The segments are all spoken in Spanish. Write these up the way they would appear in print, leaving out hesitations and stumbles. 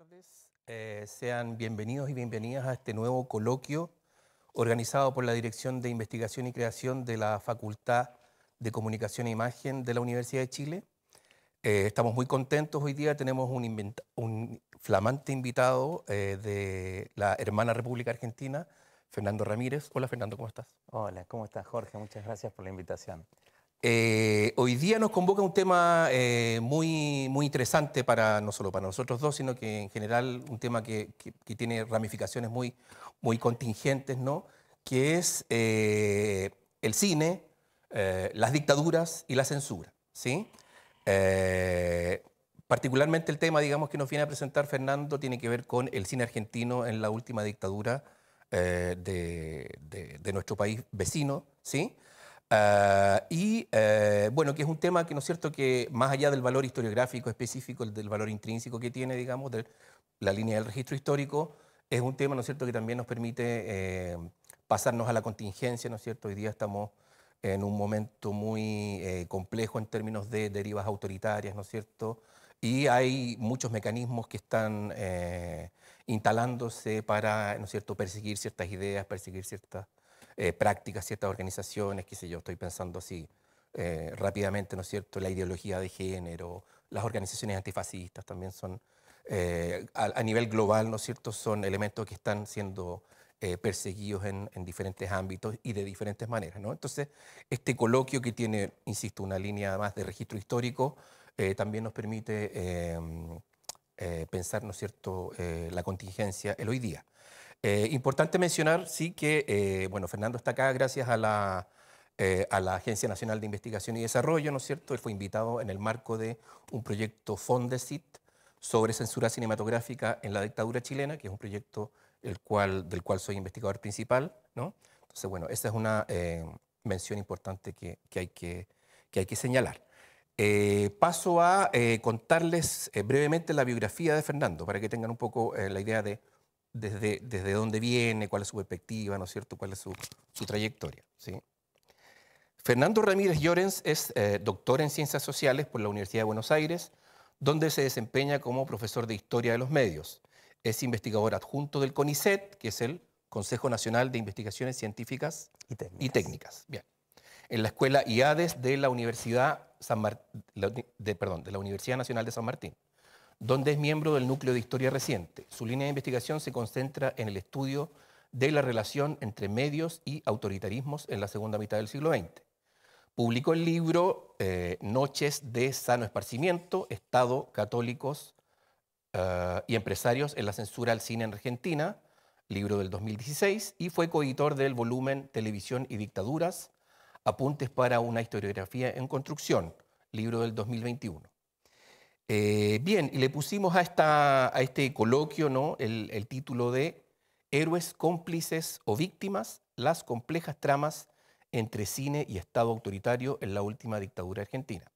tardes. Sean bienvenidos y bienvenidas a este nuevo coloquio organizado por la Dirección de Investigación y Creación de la Facultad de Comunicación e Imagen de la Universidad de Chile. Estamos muy contentos hoy día, tenemos un flamante invitado de la hermana República Argentina, Fernando Ramírez. Hola Fernando, ¿cómo estás? Hola, ¿cómo estás, Jorge? Muchas gracias por la invitación. Hoy día nos convoca un tema muy interesante para no solo para nosotros dos, sino que en general un tema que tiene ramificaciones muy contingentes, ¿no? Que es el cine, las dictaduras y la censura, ¿sí? Eh, Particularmente el tema, digamos, que nos viene a presentar Fernando tiene que ver con el cine argentino en la última dictadura de nuestro país vecino, ¿sí? Bueno, que es un tema que, ¿no es cierto?, que más allá del valor historiográfico específico, del valor intrínseco que tiene, digamos, de la línea del registro histórico, es un tema, ¿no es cierto?, que también nos permite pasarnos a la contingencia, ¿no es cierto? Hoy día estamos en un momento muy complejo en términos de derivas autoritarias, ¿no es cierto? Y hay muchos mecanismos que están instalándose para, ¿no es cierto?, perseguir ciertas ideas, perseguir ciertas prácticas, ciertas organizaciones, qué sé yo, estoy pensando así rápidamente, ¿no es cierto? La ideología de género, las organizaciones antifascistas también son, a nivel global, ¿no es cierto?, son elementos que están siendo perseguidos en diferentes ámbitos y de diferentes maneras, ¿no? Entonces, este coloquio que tiene, insisto, una línea más de registro histórico, también nos permite pensar, ¿no es cierto?, la contingencia, el hoy día. Importante mencionar, sí, que bueno, Fernando está acá gracias a la Agencia Nacional de Investigación y Desarrollo, ¿no es cierto? Él fue invitado en el marco de un proyecto Fondesit sobre censura cinematográfica en la dictadura chilena, que es un proyecto del cual soy investigador principal, ¿no? Entonces, bueno, esa es una mención importante que hay que señalar. Paso a contarles brevemente la biografía de Fernando, para que tengan un poco la idea de desde dónde viene, cuál es su perspectiva, ¿no es cierto?, cuál es su trayectoria, ¿sí? Fernando Ramírez Llorens es doctor en Ciencias Sociales por la Universidad de Buenos Aires, donde se desempeña como profesor de Historia de los Medios. Es investigador adjunto del CONICET, que es el Consejo Nacional de Investigaciones Científicas Y y técnicas. Técnicas. Bien. En la Escuela IADES de la Universidad, de la Universidad Nacional de San Martín, donde es miembro del Núcleo de Historia Reciente. Su línea de investigación se concentra en el estudio de la relación entre medios y autoritarismos en la segunda mitad del siglo XX. Publicó el libro Noches de Sano Esparcimiento, Estado, Católicos y Empresarios en la Censura al Cine en Argentina, libro del 2016, y fue coeditor del volumen Televisión y Dictaduras, Apuntes para una historiografía en construcción, libro del 2021. Bien, y le pusimos a este coloquio, ¿no?, el título de Héroes, cómplices o víctimas, las complejas tramas entre cine y Estado autoritario en la última dictadura argentina.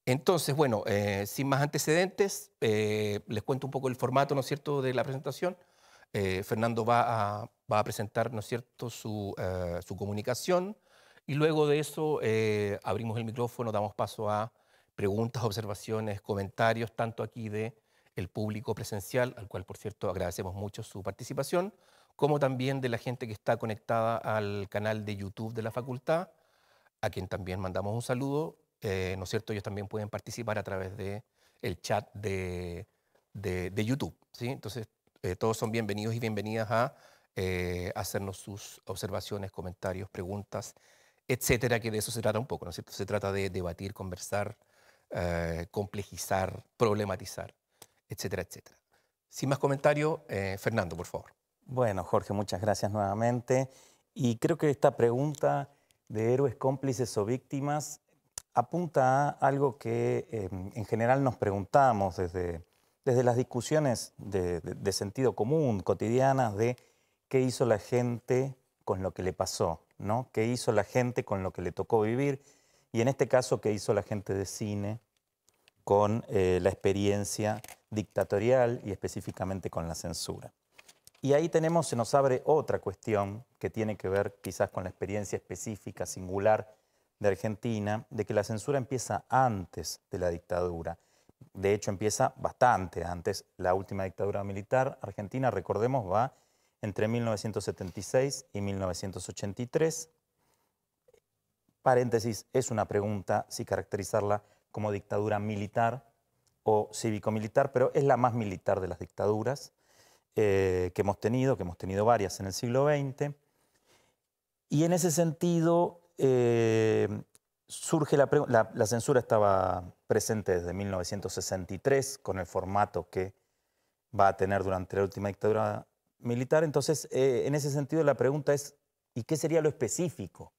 Entonces, bueno, sin más antecedentes, les cuento un poco el formato, ¿no es cierto?, de la presentación. Fernando va a presentar, ¿no es cierto?, su comunicación, y luego de eso abrimos el micrófono, damos paso a preguntas, observaciones, comentarios, tanto aquí de el público presencial, al cual, por cierto, agradecemos mucho su participación, como también de la gente que está conectada al canal de YouTube de la facultad, a quien también mandamos un saludo, ¿no es cierto? Ellos también pueden participar a través de el chat de YouTube, ¿sí? Entonces, todos son bienvenidos y bienvenidas a hacernos sus observaciones, comentarios, preguntas, etcétera, que de eso se trata un poco, ¿no es cierto? Se trata de debatir, conversar, complejizar, problematizar, etcétera, etcétera. Sin más comentarios, Fernando, por favor. Bueno, Jorge, muchas gracias nuevamente. Y creo que esta pregunta de héroes, cómplices o víctimas apunta a algo que en general nos preguntamos desde las discusiones de sentido común, cotidianas, de qué hizo la gente con lo que le pasó, ¿no? ¿Qué hizo la gente con lo que le tocó vivir? Y en este caso, ¿qué hizo la gente de cine con la experiencia dictatorial y específicamente con la censura? Y ahí se nos abre otra cuestión que tiene que ver quizás con la experiencia específica, singular de Argentina, de que la censura empieza antes de la dictadura. de hecho empieza bastante antes. La última dictadura militar argentina, recordemos, va entre 1976 y 1983. Paréntesis, es una pregunta si caracterizarla como dictadura militar o cívico-militar, pero es la más militar de las dictaduras que hemos tenido varias en el siglo XX. Y en ese sentido, surge la censura estaba presente desde 1963, con el formato que va a tener durante la última dictadura militar. Entonces, en ese sentido, la pregunta es, ¿y qué sería lo específico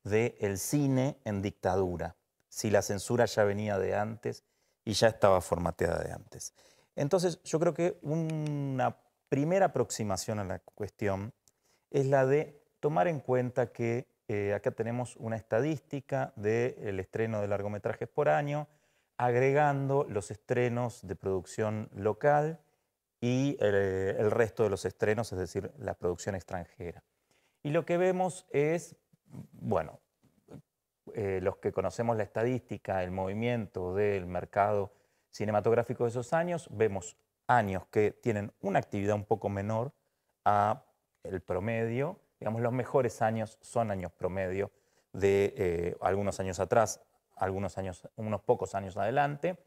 del cine en dictadura? Si la censura ya venía de antes y ya estaba formateada de antes. Entonces, yo creo que una primera aproximación a la cuestión es la de tomar en cuenta que acá tenemos una estadística del estreno de largometrajes por año, agregando los estrenos de producción local y el resto de los estrenos, es decir, la producción extranjera. Y lo que vemos es, bueno, los que conocemos la estadística, el movimiento del mercado cinematográfico de esos años, vemos años que tienen una actividad un poco menor a el promedio. Digamos, los mejores años son años promedio de algunos años atrás, unos pocos años adelante.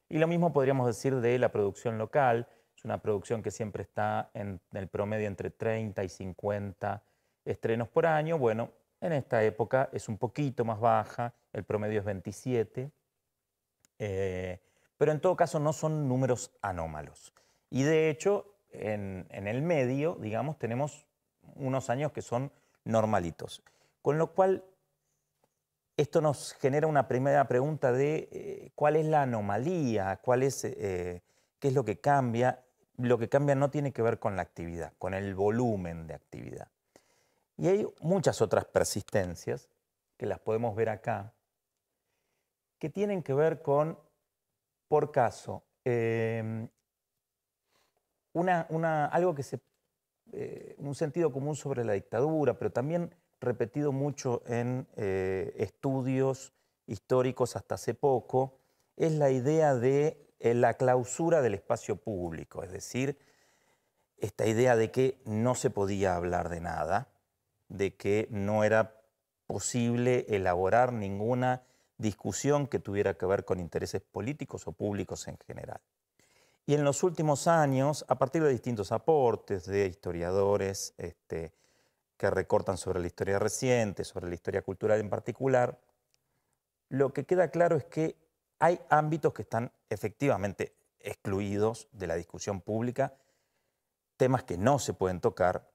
Y lo mismo podríamos decir de la producción local. Es una producción que siempre está en el promedio entre 30 y 50 estrenos por año. Bueno, en esta época es un poquito más baja, el promedio es 27, pero en todo caso no son números anómalos. Y de hecho, en el medio, digamos, tenemos unos años que son normalitos. Con lo cual, esto nos genera una primera pregunta de cuál es la anomalía, qué es lo que cambia. Lo que cambia no tiene que ver con la actividad, con el volumen de actividad. Y hay muchas otras persistencias, que las podemos ver acá, que tienen que ver con, por caso, algo que un sentido común sobre la dictadura, pero también repetido mucho en estudios históricos hasta hace poco, es la idea de la clausura del espacio público, es decir, esta idea de que no se podía hablar de nada, de que no era posible elaborar ninguna discusión que tuviera que ver con intereses políticos o públicos en general. Y en los últimos años, a partir de distintos aportes de historiadores que recortan sobre la historia reciente, sobre la historia cultural en particular, lo que queda claro es que hay ámbitos que están efectivamente excluidos de la discusión pública, temas que no se pueden tocar.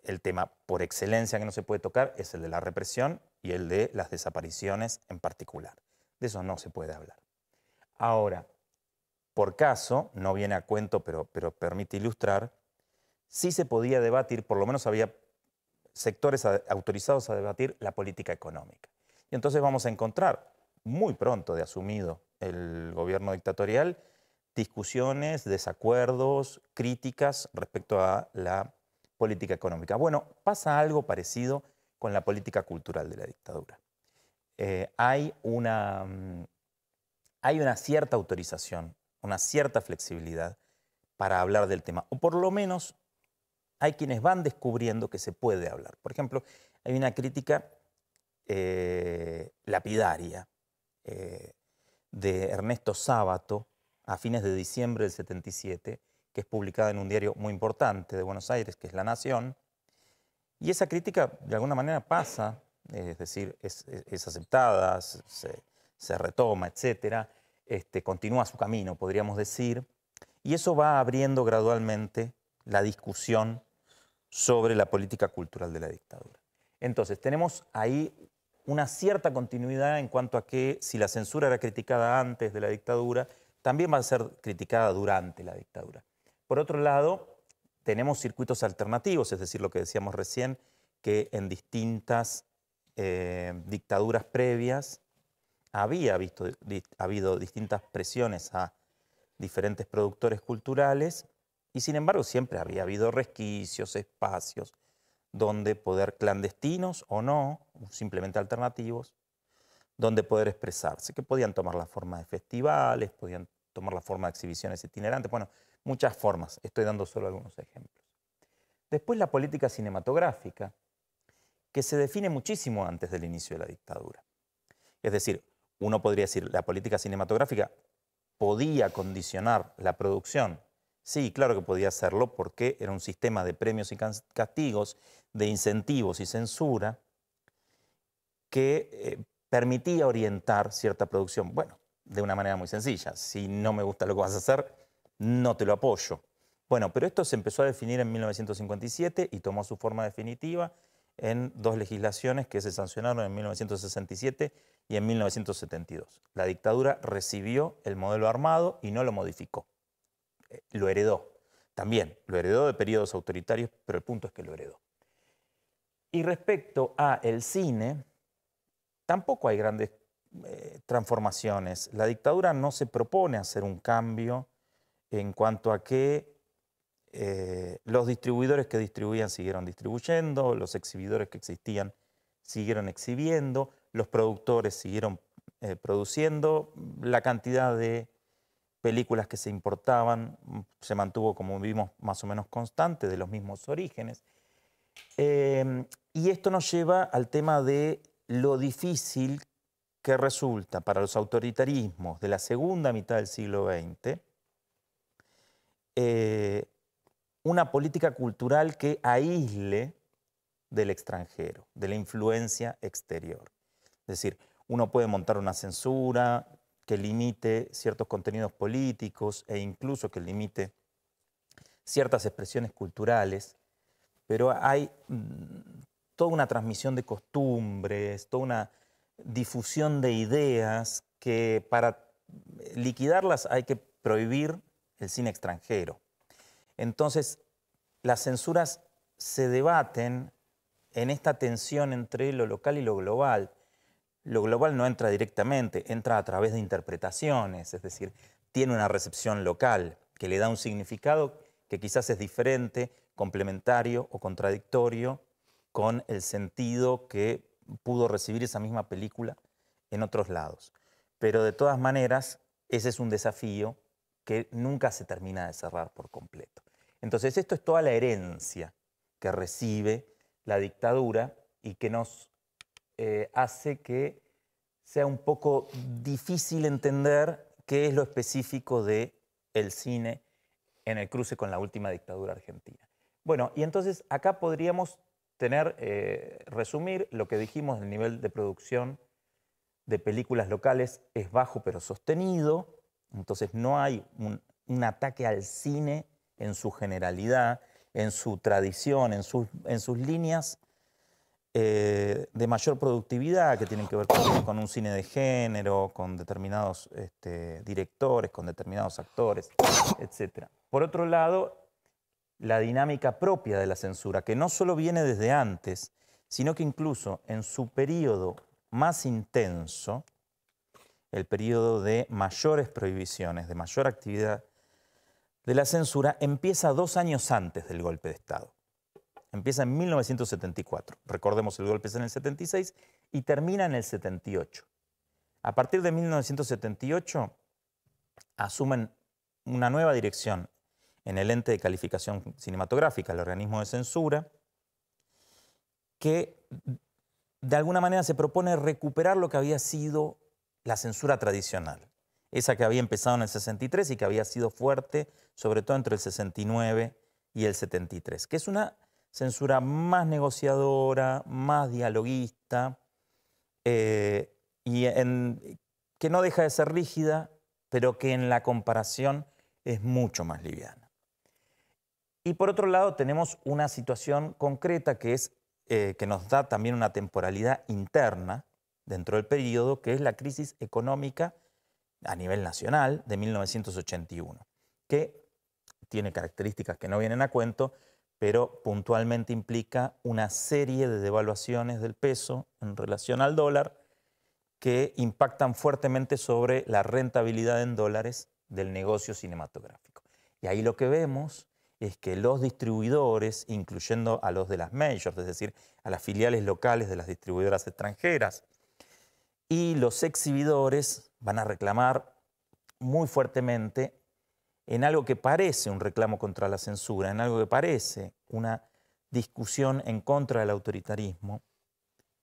El tema por excelencia que no se puede tocar es el de la represión y el de las desapariciones en particular. De eso no se puede hablar. Ahora, por caso, no viene a cuento, pero permite ilustrar, sí se podía debatir, por lo menos había sectores autorizados a debatir la política económica. Y entonces vamos a encontrar, muy pronto de asumido el gobierno dictatorial, discusiones, desacuerdos, críticas respecto a la política económica. Bueno, pasa algo parecido con la política cultural de la dictadura. Hay una cierta autorización, una cierta flexibilidad para hablar del tema, o por lo menos hay quienes van descubriendo que se puede hablar. Por ejemplo, hay una crítica lapidaria de Ernesto Sábato a fines de diciembre del 77, que es publicada en un diario muy importante de Buenos Aires, que es La Nación, y esa crítica de alguna manera pasa, es decir, es aceptada, se retoma, etc. Continúa su camino, podríamos decir, y eso va abriendo gradualmente la discusión sobre la política cultural de la dictadura. Entonces, tenemos ahí una cierta continuidad en cuanto a que si la censura era criticada antes de la dictadura, también va a ser criticada durante la dictadura. Por otro lado, tenemos circuitos alternativos, es decir, lo que decíamos recién, que en distintas dictaduras previas había habido distintas presiones a diferentes productores culturales y sin embargo siempre había habido resquicios, espacios donde poder clandestinos o no, simplemente alternativos, donde poder expresarse, que podían tomar la forma de festivales, podían tomar la forma de exhibiciones itinerantes, bueno, muchas formas, estoy dando solo algunos ejemplos. Después la política cinematográfica, que se define muchísimo antes del inicio de la dictadura. Es decir, uno podría decir, la política cinematográfica podía condicionar la producción. Sí, claro que podía hacerlo porque era un sistema de premios y castigos, de incentivos y censura que permitía orientar cierta producción. Bueno, de una manera muy sencilla. Si no me gusta lo que vas a hacer, no te lo apoyo. Bueno, pero esto se empezó a definir en 1957 y tomó su forma definitiva en dos legislaciones que se sancionaron en 1967 y en 1972. La dictadura recibió el modelo armado y no lo modificó. Lo heredó. También lo heredó de periodos autoritarios, pero el punto es que lo heredó. Y respecto a el cine, tampoco hay grandes transformaciones. La dictadura no se propone hacer un cambio en cuanto a que los distribuidores que distribuían siguieron distribuyendo, los exhibidores que existían siguieron exhibiendo, los productores siguieron produciendo, la cantidad de películas que se importaban se mantuvo, como vimos, más o menos constante, de los mismos orígenes. Y esto nos lleva al tema de lo difícil que resulta para los autoritarismos de la segunda mitad del siglo XX una política cultural que aísle del extranjero, de la influencia exterior. Es decir, uno puede montar una censura que limite ciertos contenidos políticos e incluso que limite ciertas expresiones culturales, pero hay toda una transmisión de costumbres, toda una difusión de ideas que para liquidarlas hay que prohibir el cine extranjero. Entonces, las censuras se debaten en esta tensión entre lo local y lo global. Lo global no entra directamente, entra a través de interpretaciones, es decir, tiene una recepción local que le da un significado que quizás es diferente, complementario o contradictorio con el sentido que pudo recibir esa misma película en otros lados. Pero de todas maneras, ese es un desafío que nunca se termina de cerrar por completo. Entonces, esto es toda la herencia que recibe la dictadura y que nos hace que sea un poco difícil entender qué es lo específico del cine en el cruce con la última dictadura argentina. Bueno, y entonces acá podríamos resumir lo que dijimos: el nivel de producción de películas locales es bajo pero sostenido, entonces no hay un ataque al cine en su generalidad, en su tradición, en sus líneas de mayor productividad que tienen que ver con un cine de género, con determinados directores, con determinados actores, etc. Por otro lado, la dinámica propia de la censura, que no solo viene desde antes, sino que incluso en su periodo más intenso, el periodo de mayores prohibiciones, de mayor actividad de la censura, empieza 2 años antes del golpe de Estado. Empieza en 1974. Recordemos, el golpe es en el 76 y termina en el 78. A partir de 1978 asumen una nueva dirección en el ente de calificación cinematográfica, el organismo de censura, que de alguna manera se propone recuperar lo que había sido la censura tradicional, esa que había empezado en el 63 y que había sido fuerte, sobre todo entre el 69 y el 73, que es una censura más negociadora, más dialoguista, que no deja de ser rígida, pero que en la comparación es mucho más liviana. Y por otro lado tenemos una situación concreta que es que nos da también una temporalidad interna dentro del periodo, que es la crisis económica a nivel nacional de 1981, que tiene características que no vienen a cuento, pero puntualmente implica una serie de devaluaciones del peso en relación al dólar que impactan fuertemente sobre la rentabilidad en dólares del negocio cinematográfico. Y ahí lo que vemos es que los distribuidores, incluyendo a los de las majors, es decir, a las filiales locales de las distribuidoras extranjeras, y los exhibidores van a reclamar muy fuertemente en algo que parece un reclamo contra la censura, en algo que parece una discusión en contra del autoritarismo,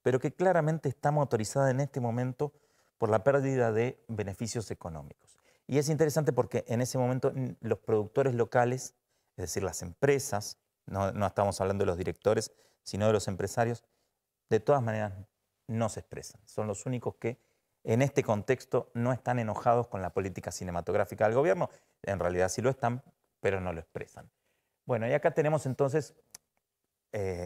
pero que claramente está motorizada en este momento por la pérdida de beneficios económicos. Y es interesante porque en ese momento los productores locales, es decir, las empresas, no estamos hablando de los directores, sino de los empresarios, de todas maneras no se expresan. Son los únicos que en este contexto no están enojados con la política cinematográfica del gobierno. En realidad sí lo están, pero no lo expresan. Bueno, y acá tenemos entonces,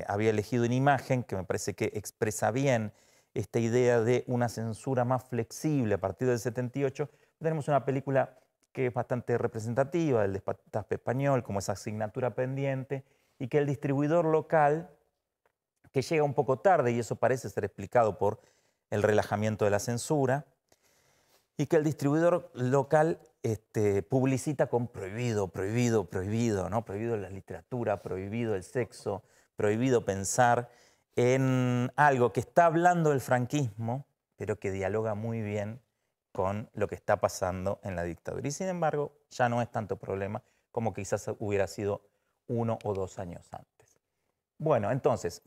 había elegido una imagen que me parece que expresa bien esta idea de una censura más flexible a partir del 78. Tenemos una película que es bastante representativa del destape español, como esa Asignatura Pendiente, y que el distribuidor local, que llega un poco tarde, y eso parece ser explicado por el relajamiento de la censura, y que el distribuidor local publicita con prohibido, prohibido, prohibido, ¿no? Prohibido la literatura, prohibido el sexo, prohibido pensar en algo que está hablando del franquismo, pero que dialoga muy bien con lo que está pasando en la dictadura. Y sin embargo, ya no es tanto problema como quizás hubiera sido 1 o 2 años antes. Bueno, entonces,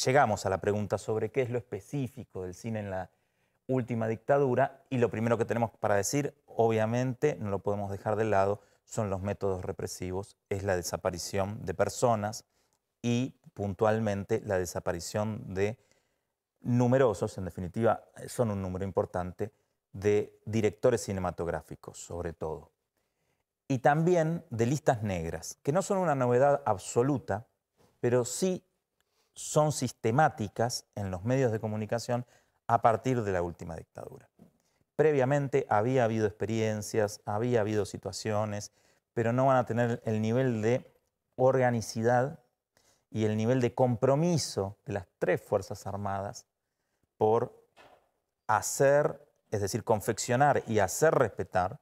llegamos a la pregunta sobre qué es lo específico del cine en la última dictadura, y lo primero que tenemos para decir, obviamente, no lo podemos dejar de lado, son los métodos represivos, es la desaparición de personas y puntualmente la desaparición de numerosos, en definitiva son un número importante, de directores cinematográficos sobre todo. Y también de listas negras, que no son una novedad absoluta, pero sí son sistemáticas en los medios de comunicación a partir de la última dictadura. Previamente había habido experiencias, había habido situaciones, pero no van a tener el nivel de organicidad y el nivel de compromiso de las 3 Fuerzas Armadas por hacer, es decir, confeccionar y hacer respetar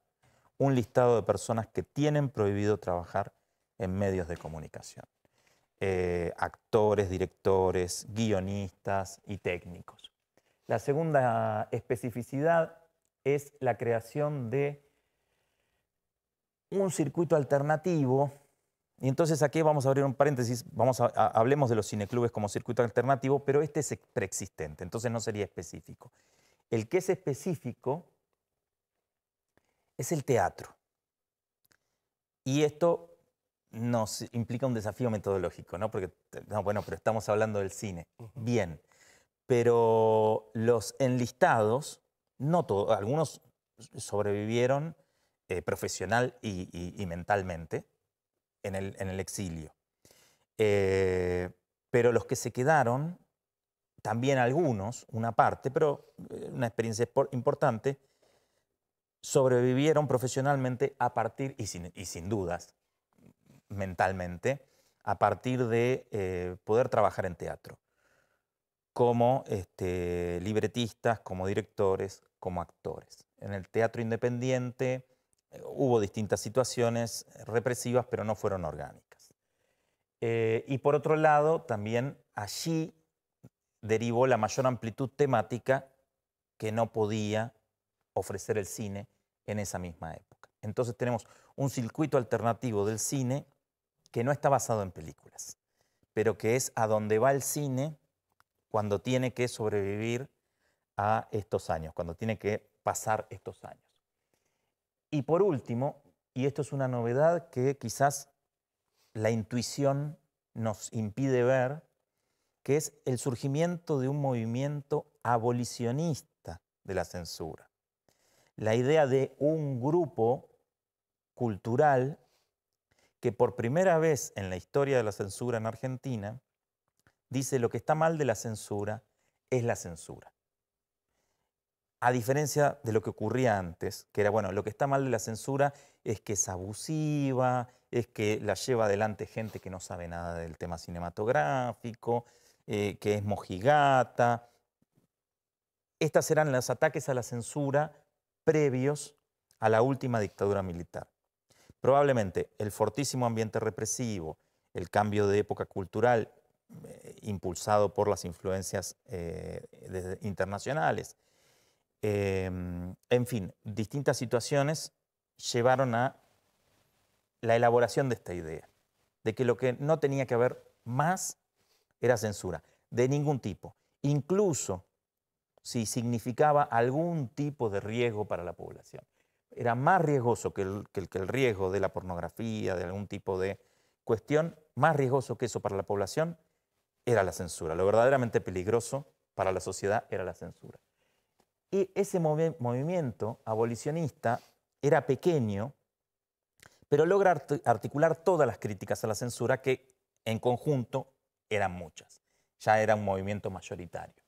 un listado de personas que tienen prohibido trabajar en medios de comunicación. Actores, directores, guionistas y técnicos. La segunda especificidad es la creación de un circuito alternativo. Y entonces aquí vamos a abrir un paréntesis, hablemos de los cineclubes como circuito alternativo, pero este es preexistente, entonces no sería específico. El que es específico es el teatro. Y esto nos implica un desafío metodológico, ¿no? Porque, bueno, pero estamos hablando del cine. Bien, pero los enlistados, no todos, algunos sobrevivieron profesional y mentalmente en el exilio. Pero los que se quedaron, también algunos, una parte, pero una experiencia importante, sobrevivieron profesionalmente a partir, y sin dudas, mentalmente, a partir de poder trabajar en teatro, como libretistas, como directores, como actores. En el teatro independiente hubo distintas situaciones represivas, pero no fueron orgánicas. Y por otro lado, también allí derivó la mayor amplitud temática que no podía ofrecer el cine en esa misma época. Entonces tenemos un circuito alternativo del cine que no está basado en películas, pero que es a donde va el cine cuando tiene que sobrevivir a estos años, cuando tiene que pasar estos años. Y por último, y esto es una novedad que quizás la intuición nos impide ver, que es el surgimiento de un movimiento abolicionista de la censura. La idea de un grupo cultural que por primera vez en la historia de la censura en Argentina dice lo que está mal de la censura es la censura. A diferencia de lo que ocurría antes, que era, bueno, lo que está mal de la censura es que es abusiva, es que la lleva adelante gente que no sabe nada del tema cinematográfico, que es mojigata. Estos eran los ataques a la censura previos a la última dictadura militar. Probablemente el fortísimo ambiente represivo, el cambio de época cultural impulsado por las influencias internacionales, En fin, distintas situaciones llevaron a la elaboración de esta idea, de que lo que no tenía que haber más era censura, de ningún tipo, incluso si significaba algún tipo de riesgo para la población. Era más riesgoso que el riesgo de la pornografía, de algún tipo de cuestión, más riesgoso que eso para la población era la censura. Lo verdaderamente peligroso para la sociedad era la censura. Y ese movimiento abolicionista era pequeño, pero logra articular todas las críticas a la censura que en conjunto eran muchas. Ya era un movimiento mayoritario.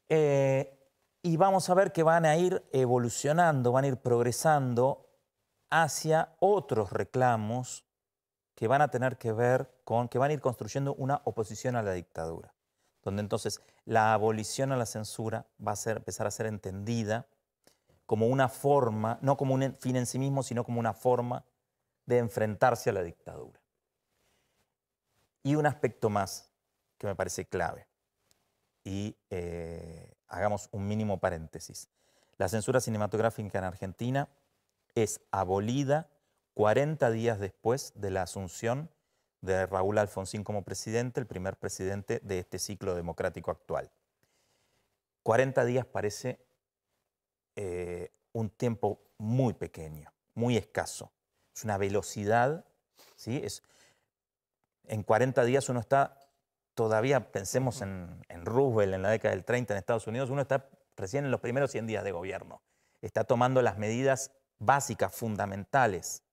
Y vamos a ver que van a ir evolucionando, van a ir progresando hacia otros reclamos que van a tener que ver con, que van a ir construyendo una oposición a la dictadura, donde entonces la abolición a la censura va a empezar a ser entendida como una forma, no como un fin en sí mismo, sino como una forma de enfrentarse a la dictadura. Y un aspecto más que me parece clave, y hagamos un mínimo paréntesis. La censura cinematográfica en Argentina es abolida 40 días después de la asunción de Raúl Alfonsín como presidente, el primer presidente de este ciclo democrático actual. 40 días parece un tiempo muy pequeño, muy escaso. Es una velocidad, ¿sí? En 40 días uno está, todavía pensemos en Roosevelt en la década del 30 en Estados Unidos, uno está recién en los primeros 100 días de gobierno. Está tomando las medidas básicas, fundamentales.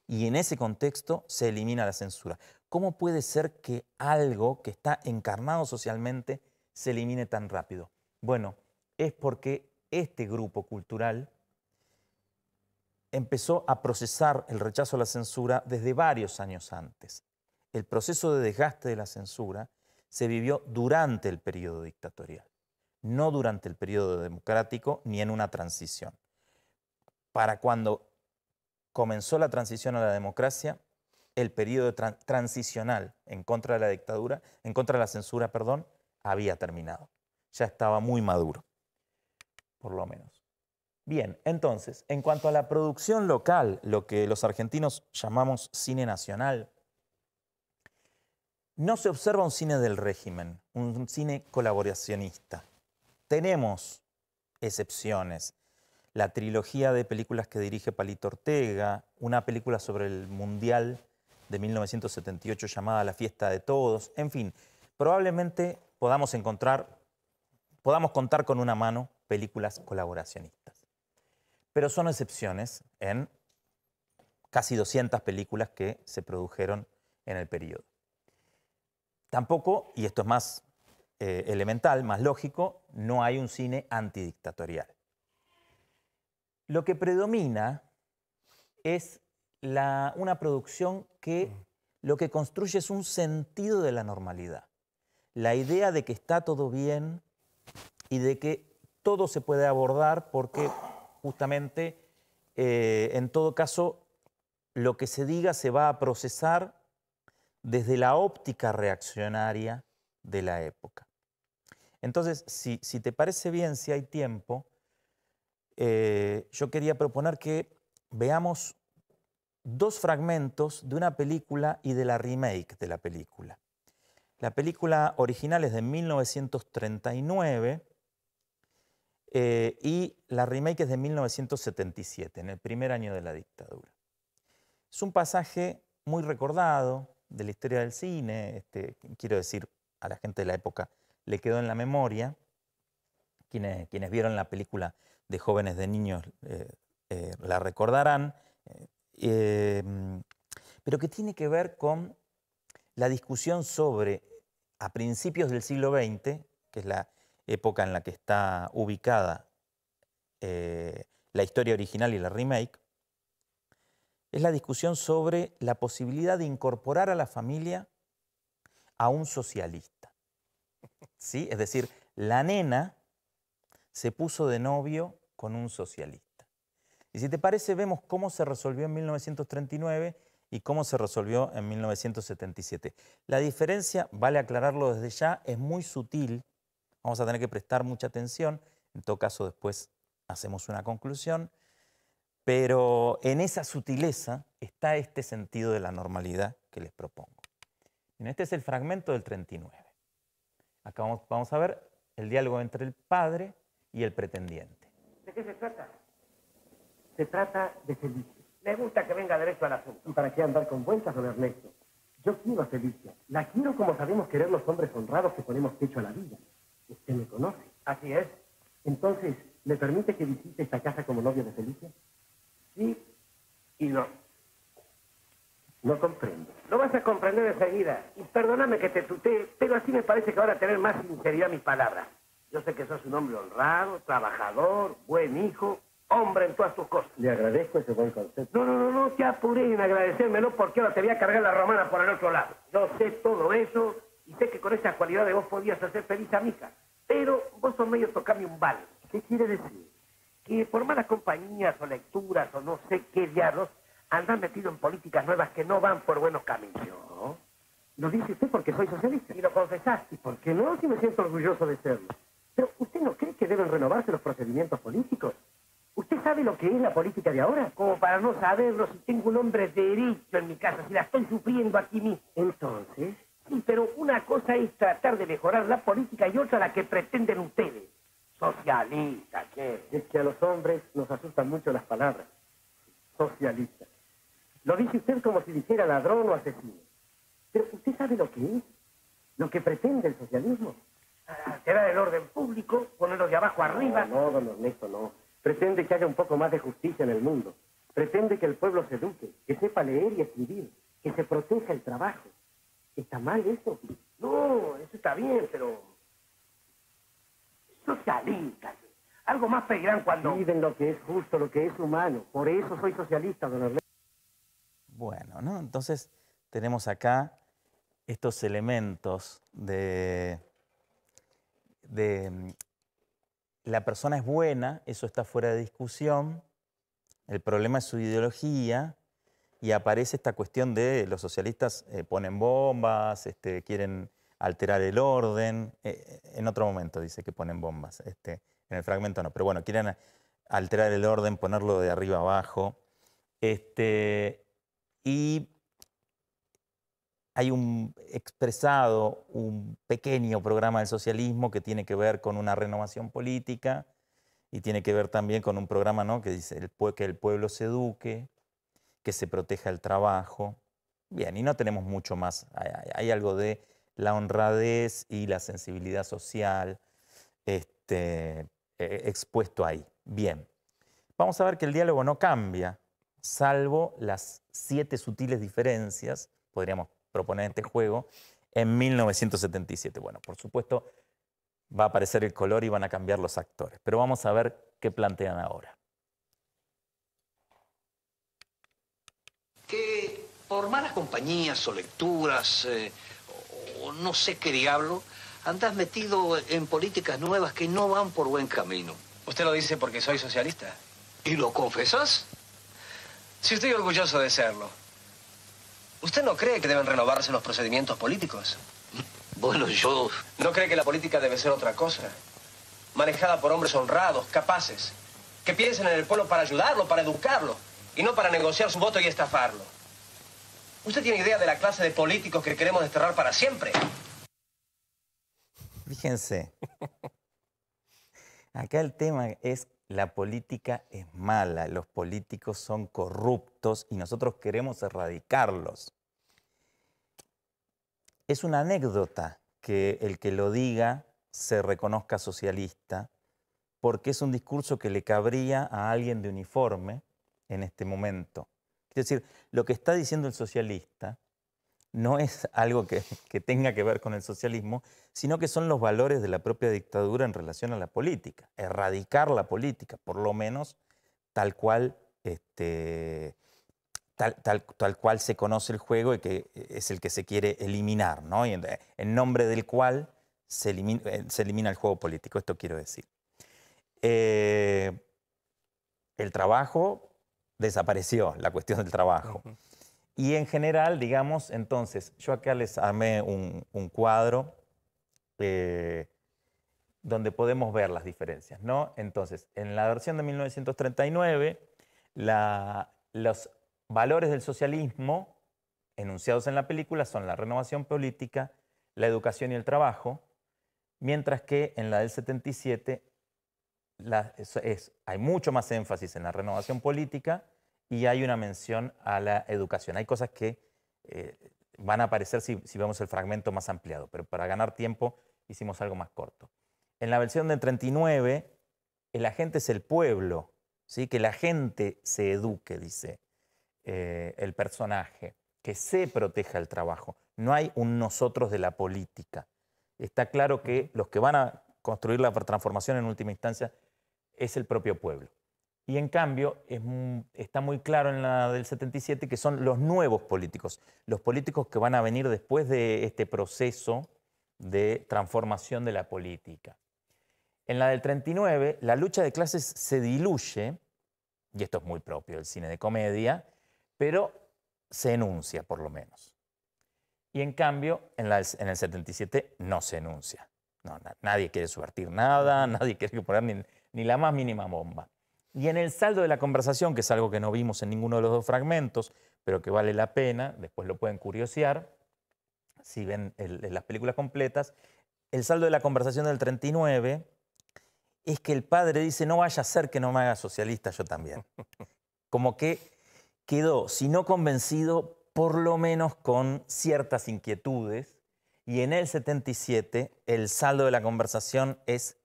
Y en ese contexto se elimina la censura. ¿Cómo puede ser que algo que está encarnado socialmente se elimine tan rápido? Bueno, es porque este grupo cultural empezó a procesar el rechazo a la censura desde varios años antes. El proceso de desgaste de la censura se vivió durante el periodo dictatorial, no durante el periodo democrático ni en una transición. Para cuando comenzó la transición a la democracia, el periodo transicional en contra de la dictadura, en contra de la censura, perdón, había terminado. Ya estaba muy maduro, por lo menos. Bien, entonces, en cuanto a la producción local, lo que los argentinos llamamos cine nacional, no se observa un cine del régimen, un cine colaboracionista. Tenemos excepciones. La trilogía de películas que dirige Palito Ortega, una película sobre el Mundial de 1978 llamada La Fiesta de Todos. En fin, probablemente podamos contar con una mano películas colaboracionistas. Pero son excepciones en casi 200 películas que se produjeron en el periodo. Tampoco, y esto es más elemental, más lógico, no hay un cine antidictatorial. Lo que predomina es una producción que lo que construye es un sentido de la normalidad. La idea de que está todo bien y de que todo se puede abordar porque justamente, en todo caso, lo que se diga se va a procesar desde la óptica reaccionaria de la época. Entonces, si te parece bien, si hay tiempo, yo quería proponer que veamos dos fragmentos de una película y de la remake de la película. La película original es de 1939 y la remake es de 1977, en el primer año de la dictadura. Es un pasaje muy recordado de la historia del cine, quiero decir, a la gente de la época le quedó en la memoria. Quienes vieron la película de Jóvenes de Niños la recordarán, pero que tiene que ver con la discusión sobre, a principios del siglo XX, que es la época en la que está ubicada la historia original y la remake, es la discusión sobre la posibilidad de incorporar a la familia a un socialista. ¿Sí? Es decir, la nena se puso de novio con un socialista. Y si te parece, vemos cómo se resolvió en 1939 y cómo se resolvió en 1977. La diferencia, vale aclararlo desde ya, es muy sutil. Vamos a tener que prestar mucha atención. En todo caso, después hacemos una conclusión, pero en esa sutileza está este sentido de la normalidad que les propongo. Este es el fragmento del 39. Acá vamos a ver el diálogo entre el padre y el pretendiente. ¿De qué se trata? Se trata de Felicia. Me gusta que venga derecho al asunto. ¿Y para qué andar con vueltas, don Ernesto? Yo quiero a Felicia. La quiero como sabemos querer los hombres honrados que ponemos pecho a la vida. Usted me conoce. Así es. Entonces, ¿me permite que visite esta casa como novio de Felicia? Sí y no. No comprendo. Lo vas a comprender enseguida. Y perdóname que te tutee, pero así me parece que van a tener más sinceridad mis palabras. Yo sé que sos un hombre honrado, trabajador, buen hijo, hombre en todas tus cosas. Le agradezco ese buen concepto. No te apuré en agradecérmelo porque ahora te voy a cargar la romana por el otro lado. Yo sé todo eso y sé que con esas cualidades vos podías hacer feliz a mi hija. Pero vos sos medio tocarme un vale. ¿Qué quiere decir? Que por malas compañías o lecturas o no sé qué diablos, andan metido en políticas nuevas que no van por buenos caminos. ¿No? Lo dice usted porque soy socialista. Y lo confesás. ¿Y por qué no? Si me siento orgulloso de serlo. Pero ¿usted no cree que deben renovarse los procedimientos políticos? ¿Usted sabe lo que es la política de ahora? Como para no saberlo si tengo un hombre derecho en mi casa, si la estoy sufriendo aquí mismo. Entonces, sí, pero una cosa es tratar de mejorar la política y otra la que pretenden ustedes. Socialista, ¿qué? Es que a los hombres nos asustan mucho las palabras. Socialista. Lo dice usted como si dijera ladrón o asesino. Pero ¿usted sabe lo que es? Lo que pretende el socialismo. Alterar el orden público, ponerlo de abajo arriba. No, don Ernesto, no. Pretende que haya un poco más de justicia en el mundo. Pretende que el pueblo se eduque, que sepa leer y escribir, que se proteja el trabajo. ¿Está mal eso? No, eso está bien, pero... Socialista. Algo más pedirán cuando... Piden lo que es justo, lo que es humano. Por eso soy socialista, don Ernesto. Bueno, ¿no? Entonces tenemos acá estos elementos de la persona es buena, eso está fuera de discusión, el problema es su ideología y aparece esta cuestión de los socialistas ponen bombas, quieren alterar el orden, en otro momento dice que ponen bombas, en el fragmento no, pero bueno, quieren alterar el orden, ponerlo de arriba abajo, y hay expresado un pequeño programa del socialismo que tiene que ver con una renovación política y tiene que ver también con un programa, ¿no?, que dice que el pueblo se eduque, que se proteja el trabajo. Bien, y no tenemos mucho más. Hay algo de la honradez y la sensibilidad social expuesto ahí. Bien, vamos a ver que el diálogo no cambia, salvo las 7 sutiles diferencias, podríamos proponer este juego, en 1977. Bueno, por supuesto, va a aparecer el color y van a cambiar los actores. Pero vamos a ver qué plantean ahora. Que por malas compañías o lecturas, o no sé qué diablo, andás metido en políticas nuevas que no van por buen camino. ¿Usted lo dice porque soy socialista? ¿Y lo confesás? Sí, estoy orgulloso de serlo. ¿Usted no cree que deben renovarse los procedimientos políticos? Bueno, yo... ¿No cree que la política debe ser otra cosa? Manejada por hombres honrados, capaces, que piensen en el pueblo para ayudarlo, para educarlo, y no para negociar su voto y estafarlo. ¿Usted tiene idea de la clase de políticos que queremos desterrar para siempre? Fíjense, acá el tema es la política es mala, los políticos son corruptos y nosotros queremos erradicarlos. Es una anécdota que el que lo diga se reconozca socialista, porque es un discurso que le cabría a alguien de uniforme en este momento. Es decir, lo que está diciendo el socialista no es algo que tenga que ver con el socialismo, sino que son los valores de la propia dictadura en relación a la política. Erradicar la política, por lo menos tal cual, tal cual se conoce el juego y que es el que se quiere eliminar, ¿no? Y en nombre del cual se elimina el juego político. Esto quiero decir. El trabajo desapareció, la cuestión del trabajo. Y en general, digamos, entonces, yo acá les armé un cuadro donde podemos ver las diferencias, ¿no? Entonces, en la versión de 1939, los valores del socialismo enunciados en la película son la renovación política, la educación y el trabajo, mientras que en la del 77 hay mucho más énfasis en la renovación política y hay una mención a la educación. Hay cosas que van a aparecer si vemos el fragmento más ampliado, pero para ganar tiempo hicimos algo más corto. En la versión del 39, el agente es el pueblo, ¿sí? Que la gente se eduque, dice el personaje, que se proteja el trabajo. No hay un nosotros de la política. Está claro que los que van a construir la transformación en última instancia es el propio pueblo. Y en cambio, está muy claro en la del 77 que son los nuevos políticos, los políticos que van a venir después de este proceso de transformación de la política. En la del 39, la lucha de clases se diluye, y esto es muy propio del cine de comedia, pero se enuncia por lo menos. Y en cambio, en el 77 no se enuncia. No, nadie quiere subvertir nada, nadie quiere poner ni la más mínima bomba. Y en el saldo de la conversación, que es algo que no vimos en ninguno de los dos fragmentos, pero que vale la pena, después lo pueden curiosear, si ven las películas completas, el saldo de la conversación del 39 es que el padre dice, no vaya a ser que no me haga socialista yo también. Como que quedó, si no convencido, por lo menos con ciertas inquietudes, y en el 77 el saldo de la conversación es,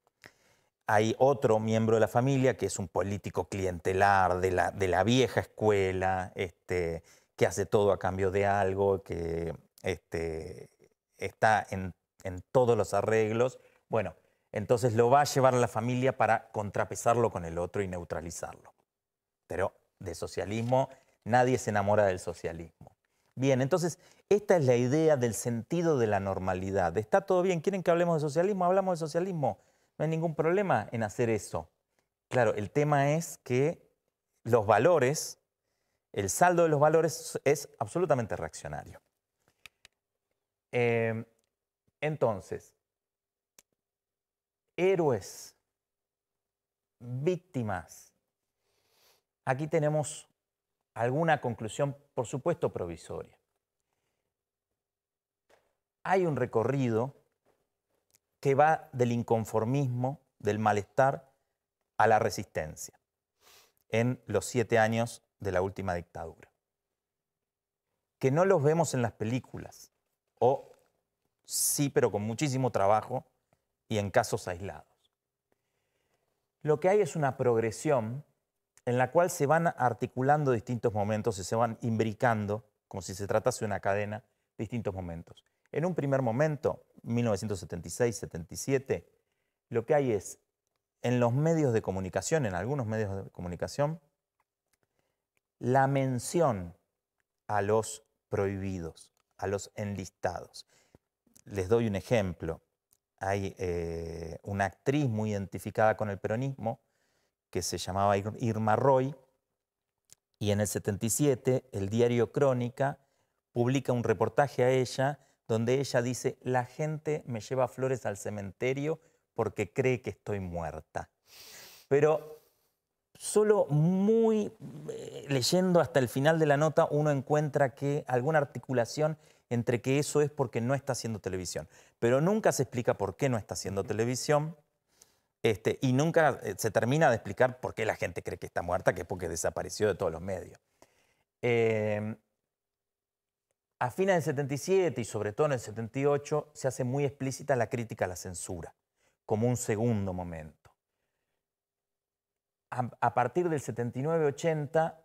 hay otro miembro de la familia que es un político clientelar de la vieja escuela, que hace todo a cambio de algo, que está en todos los arreglos. Bueno, entonces lo va a llevar a la familia para contrapesarlo con el otro y neutralizarlo. Pero de socialismo, nadie se enamora del socialismo. Bien, entonces, esta es la idea del sentido de la normalidad. ¿Está todo bien? ¿Quieren que hablemos de socialismo? ¿Hablamos de socialismo? No hay ningún problema en hacer eso. Claro, el tema es que los valores, el saldo de los valores es absolutamente reaccionario. Entonces, héroes, víctimas. Aquí tenemos alguna conclusión, por supuesto, provisoria. Hay un recorrido que va del inconformismo, del malestar, a la resistencia en los 7 años de la última dictadura. Que no los vemos en las películas, o sí, pero con muchísimo trabajo y en casos aislados. Lo que hay es una progresión en la cual se van articulando distintos momentos y se van imbricando, como si se tratase de una cadena, distintos momentos. En un primer momento, 1976-77, lo que hay es, en los medios de comunicación, en algunos medios de comunicación, la mención a los prohibidos, a los enlistados. Les doy un ejemplo. Hay una actriz muy identificada con el peronismo que se llamaba Irma Roy, y en el 77 el diario Crónica publica un reportaje a ella donde ella dice, la gente me lleva flores al cementerio porque cree que estoy muerta. Pero solo leyendo hasta el final de la nota uno encuentra que alguna articulación entre que eso es porque no está haciendo televisión. Pero nunca se explica por qué no está haciendo televisión y nunca se termina de explicar por qué la gente cree que está muerta, que es porque desapareció de todos los medios. A fines del 77 y sobre todo en el 78 se hace muy explícita la crítica a la censura, como un segundo momento. A partir del 79-80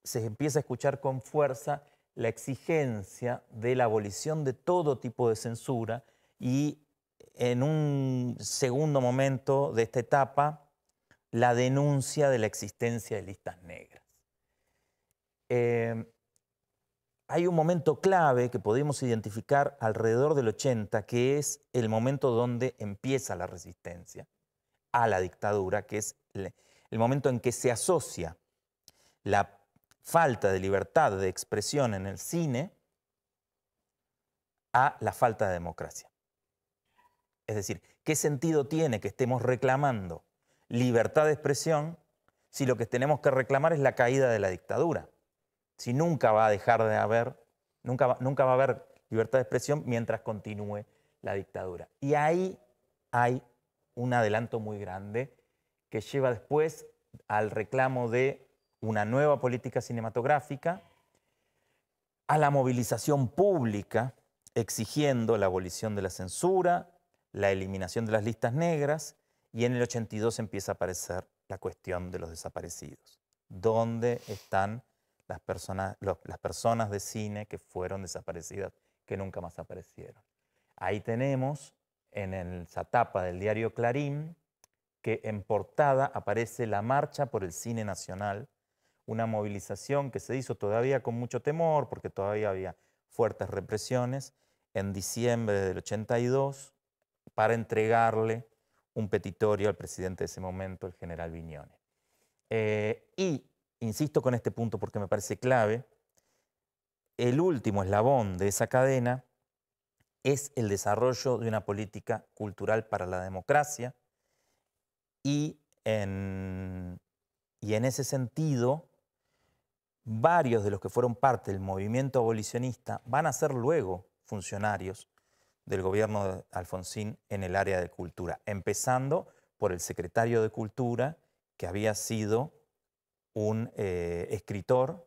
se empieza a escuchar con fuerza la exigencia de la abolición de todo tipo de censura y en un segundo momento de esta etapa la denuncia de la existencia de listas negras. Hay un momento clave que podemos identificar alrededor del 80, que es el momento donde empieza la resistencia a la dictadura, que es el momento en que se asocia la falta de libertad de expresión en el cine a la falta de democracia. Es decir, ¿qué sentido tiene que estemos reclamando libertad de expresión si lo que tenemos que reclamar es la caída de la dictadura? Si nunca va a dejar de haber, nunca va a haber libertad de expresión mientras continúe la dictadura. Y ahí hay un adelanto muy grande que lleva después al reclamo de una nueva política cinematográfica, a la movilización pública exigiendo la abolición de la censura, la eliminación de las listas negras, y en el 82 empieza a aparecer la cuestión de los desaparecidos. ¿Dónde están las personas de cine que fueron desaparecidas, que nunca más aparecieron? Ahí tenemos en esa tapa del diario Clarín que en portada aparece la Marcha por el Cine Nacional, una movilización que se hizo todavía con mucho temor, porque todavía había fuertes represiones, en diciembre del 82, para entregarle un petitorio al presidente de ese momento, el general Viñones. Y insisto con este punto porque me parece clave, el último eslabón de esa cadena es el desarrollo de una política cultural para la democracia, y en ese sentido, varios de los que fueron parte del movimiento abolicionista van a ser luego funcionarios del gobierno de Alfonsín en el área de cultura, empezando por el secretario de Cultura, que había sido un escritor,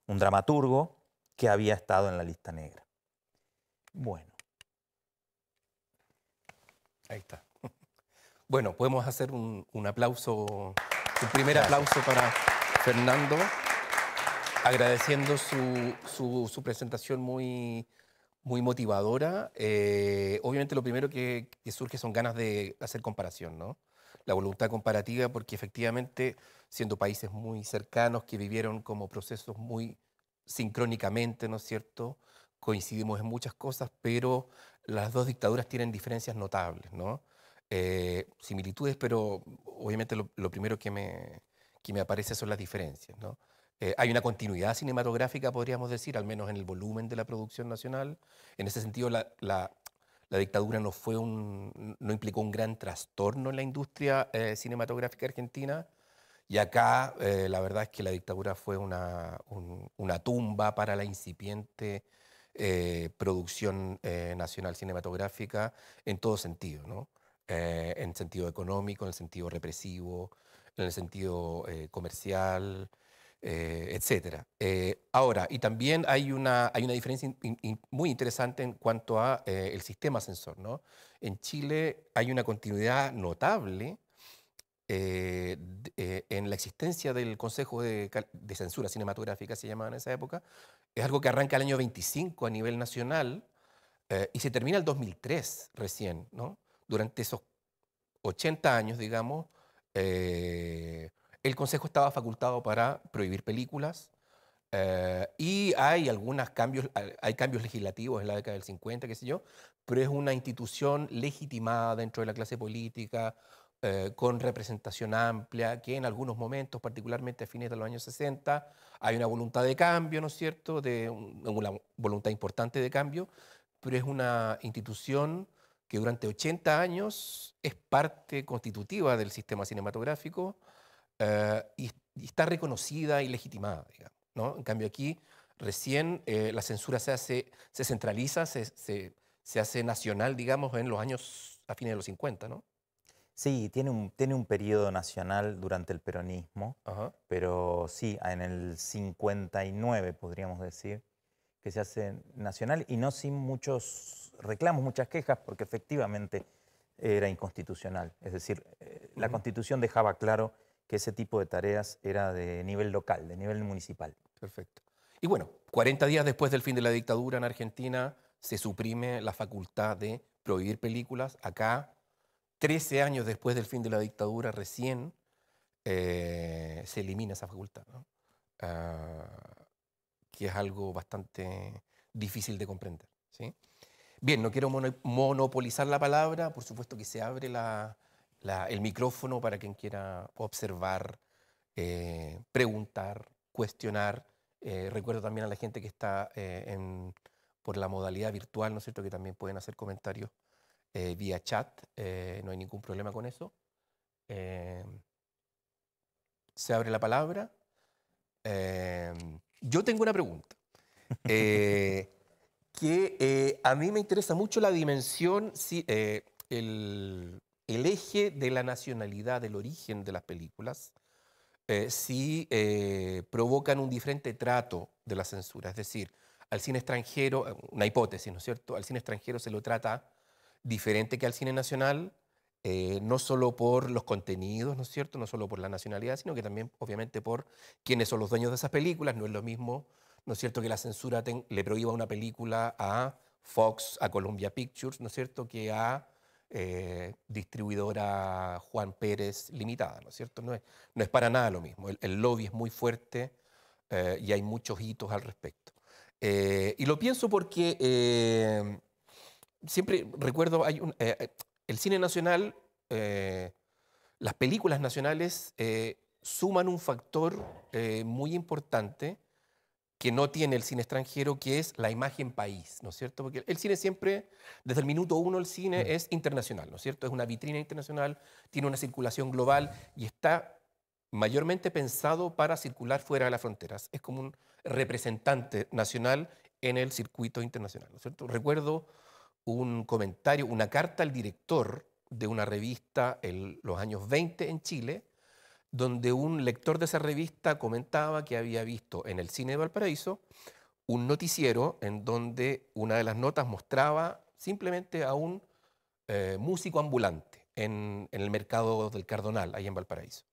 un dramaturgo, que había estado en la lista negra. Bueno. Ahí está. Bueno, podemos hacer un aplauso, un primer aplauso para Fernando, agradeciendo su presentación muy motivadora. Obviamente lo primero que surge son ganas de hacer comparación, ¿no? La voluntad comparativa, porque efectivamente, siendo países muy cercanos que vivieron como procesos muy sincrónicamente, ¿no es cierto?, coincidimos en muchas cosas, pero las dos dictaduras tienen diferencias notables, ¿no? Similitudes, pero obviamente lo primero que me aparece son las diferencias, ¿no? Hay una continuidad cinematográfica, podríamos decir, al menos en el volumen de la producción nacional. En ese sentido, la dictadura no implicó un gran trastorno en la industria cinematográfica argentina. Y acá la verdad es que la dictadura fue una tumba para la incipiente producción nacional cinematográfica en todo sentido, ¿no? En sentido económico, en el sentido represivo, en el sentido comercial, etcétera. Ahora, y también hay una diferencia muy interesante en cuanto a el sistema censor, ¿no? En Chile hay una continuidad notable en la existencia del Consejo de Censura Cinematográfica, se llamaba en esa época. Es algo que arranca el año 25 a nivel nacional y se termina el 2003 recién, ¿no? Durante esos 80 años, digamos, el Consejo estaba facultado para prohibir películas y hay hay cambios legislativos en la década del 50, qué sé yo, pero es una institución legitimada dentro de la clase política, con representación amplia, que en algunos momentos, particularmente a fines de los años 60, hay una voluntad de cambio, ¿no es cierto?, una voluntad importante de cambio, pero es una institución que durante 80 años es parte constitutiva del sistema cinematográfico y está reconocida y legitimada, digamos, ¿no? En cambio aquí recién la censura se centraliza, se hace nacional, digamos, en los años a fines de los 50, ¿no? Sí, tiene un periodo nacional durante el peronismo, Ajá. pero sí, en el 59 podríamos decir que se hace nacional y no sin muchos reclamos, muchas quejas, porque efectivamente era inconstitucional. Es decir, la Constitución dejaba claro que ese tipo de tareas era de nivel local, de nivel municipal. Perfecto. Y bueno, 40 días después del fin de la dictadura en Argentina se suprime la facultad de prohibir películas. Acá, 13 años después del fin de la dictadura, recién se elimina esa facultad, ¿no? Que es algo bastante difícil de comprender, ¿sí? Bien, no quiero monopolizar la palabra, por supuesto que se abre el micrófono para quien quiera observar, preguntar, cuestionar. Recuerdo también a la gente que está por la modalidad virtual, ¿no es cierto?, que también pueden hacer comentarios vía chat, no hay ningún problema con eso. Se abre la palabra. Yo tengo una pregunta. A mí me interesa mucho la dimensión, el eje de la nacionalidad, del origen de las películas, si provocan un diferente trato de la censura. Es decir, al cine extranjero, una hipótesis, ¿no es cierto? Al cine extranjero se lo trata diferente que al cine nacional, no solo por los contenidos, ¿no es cierto? No solo por la nacionalidad, sino que también, obviamente, por quiénes son los dueños de esas películas. No es lo mismo, ¿no es cierto?, que la censura le prohíba una película a Fox, a Columbia Pictures, ¿no es cierto?, que a distribuidora Juan Pérez Limitada, ¿no es cierto? No es para nada lo mismo. El lobby es muy fuerte y hay muchos hitos al respecto. Y lo pienso porque siempre recuerdo, el cine nacional, las películas nacionales suman un factor muy importante que no tiene el cine extranjero, que es la imagen país, ¿no es cierto? Porque el cine siempre, desde el minuto uno, el cine es internacional, ¿no es cierto? Es una vitrina internacional, tiene una circulación global y está mayormente pensado para circular fuera de las fronteras. Es como un representante nacional en el circuito internacional, ¿no es cierto? Recuerdo un comentario, una carta al director de una revista en los años 20 en Chile, donde un lector de esa revista comentaba que había visto en el cine de Valparaíso un noticiero en donde una de las notas mostraba simplemente a un músico ambulante en el mercado del Cardonal, ahí en Valparaíso.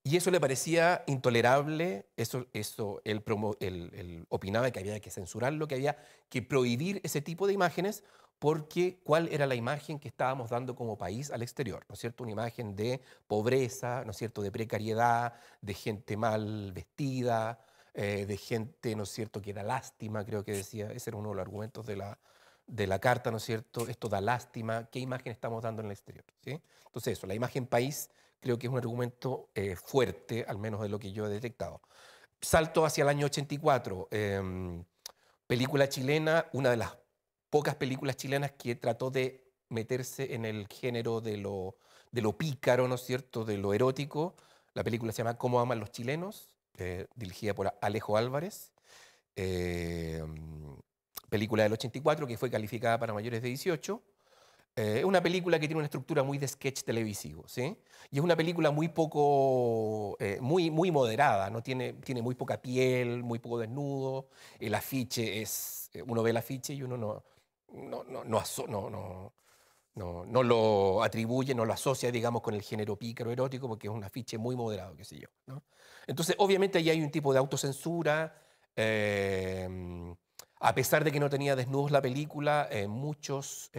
Y eso le parecía intolerable, él opinaba que había que censurarlo, que había que prohibir ese tipo de imágenes, porque ¿cuál era la imagen que estábamos dando como país al exterior? ¿No es cierto? Una imagen de pobreza, ¿no es cierto?, de precariedad, de gente mal vestida, de gente, ¿no es cierto?, que da lástima, creo que decía, ese era uno de los argumentos de la carta, ¿no es cierto? Esto da lástima, ¿qué imagen estamos dando en el exterior? ¿Sí? Entonces eso, la imagen país creo que es un argumento fuerte, al menos de lo que yo he detectado. Salto hacia el año 84, película chilena, una de las pocas películas chilenas que trató de meterse en el género de lo pícaro, ¿no es cierto?, de lo erótico. La película se llama ¿Cómo aman los chilenos?, dirigida por Alejo Álvarez. Película del 84 que fue calificada para mayores de 18. Es una película que tiene una estructura muy de sketch televisivo, ¿sí? Y es una película muy poco, muy moderada, ¿no? Tiene muy poca piel, muy poco desnudo. El afiche es, uno ve el afiche y uno no lo atribuye, no lo asocia, digamos, con el género pícaro erótico, porque es un afiche muy moderado, qué sé yo, ¿no? Entonces, obviamente, ahí hay un tipo de autocensura. A pesar de que no tenía desnudos la película, muchos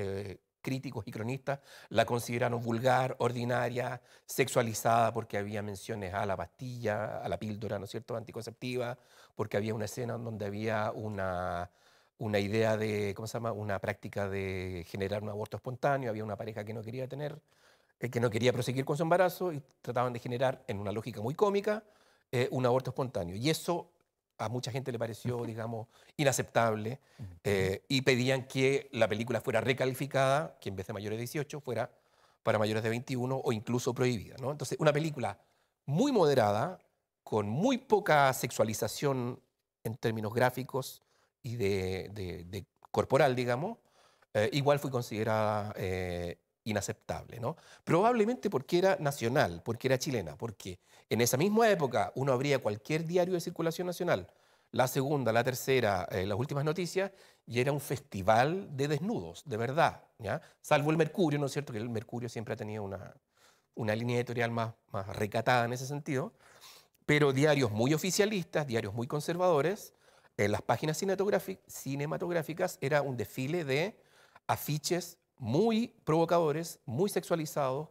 críticos y cronistas la consideraron vulgar, ordinaria, sexualizada, porque había menciones a la pastilla, a la píldora, ¿no es cierto?, anticonceptiva, porque había una escena donde había una idea de, ¿cómo se llama?, una práctica de generar un aborto espontáneo, había una pareja que no quería que no quería proseguir con su embarazo y trataban de generar, en una lógica muy cómica, un aborto espontáneo. Y eso a mucha gente le pareció, digamos, inaceptable y pedían que la película fuera recalificada, que en vez de mayores de 18 fuera para mayores de 21 o incluso prohibida, ¿no? Entonces, una película muy moderada, con muy poca sexualización en términos gráficos y de corporal, digamos, igual fue considerada inaceptable, ¿no? Probablemente porque era nacional, porque era chilena, porque en esa misma época uno abría cualquier diario de circulación nacional, La Segunda, La Tercera, Las Últimas Noticias, y era un festival de desnudos, de verdad, ¿ya? Salvo el Mercurio, ¿no es cierto?, que el Mercurio siempre ha tenido una línea editorial más recatada en ese sentido, pero diarios muy oficialistas, diarios muy conservadores, en las páginas cinematográficas era un desfile de afiches muy provocadores, muy sexualizados,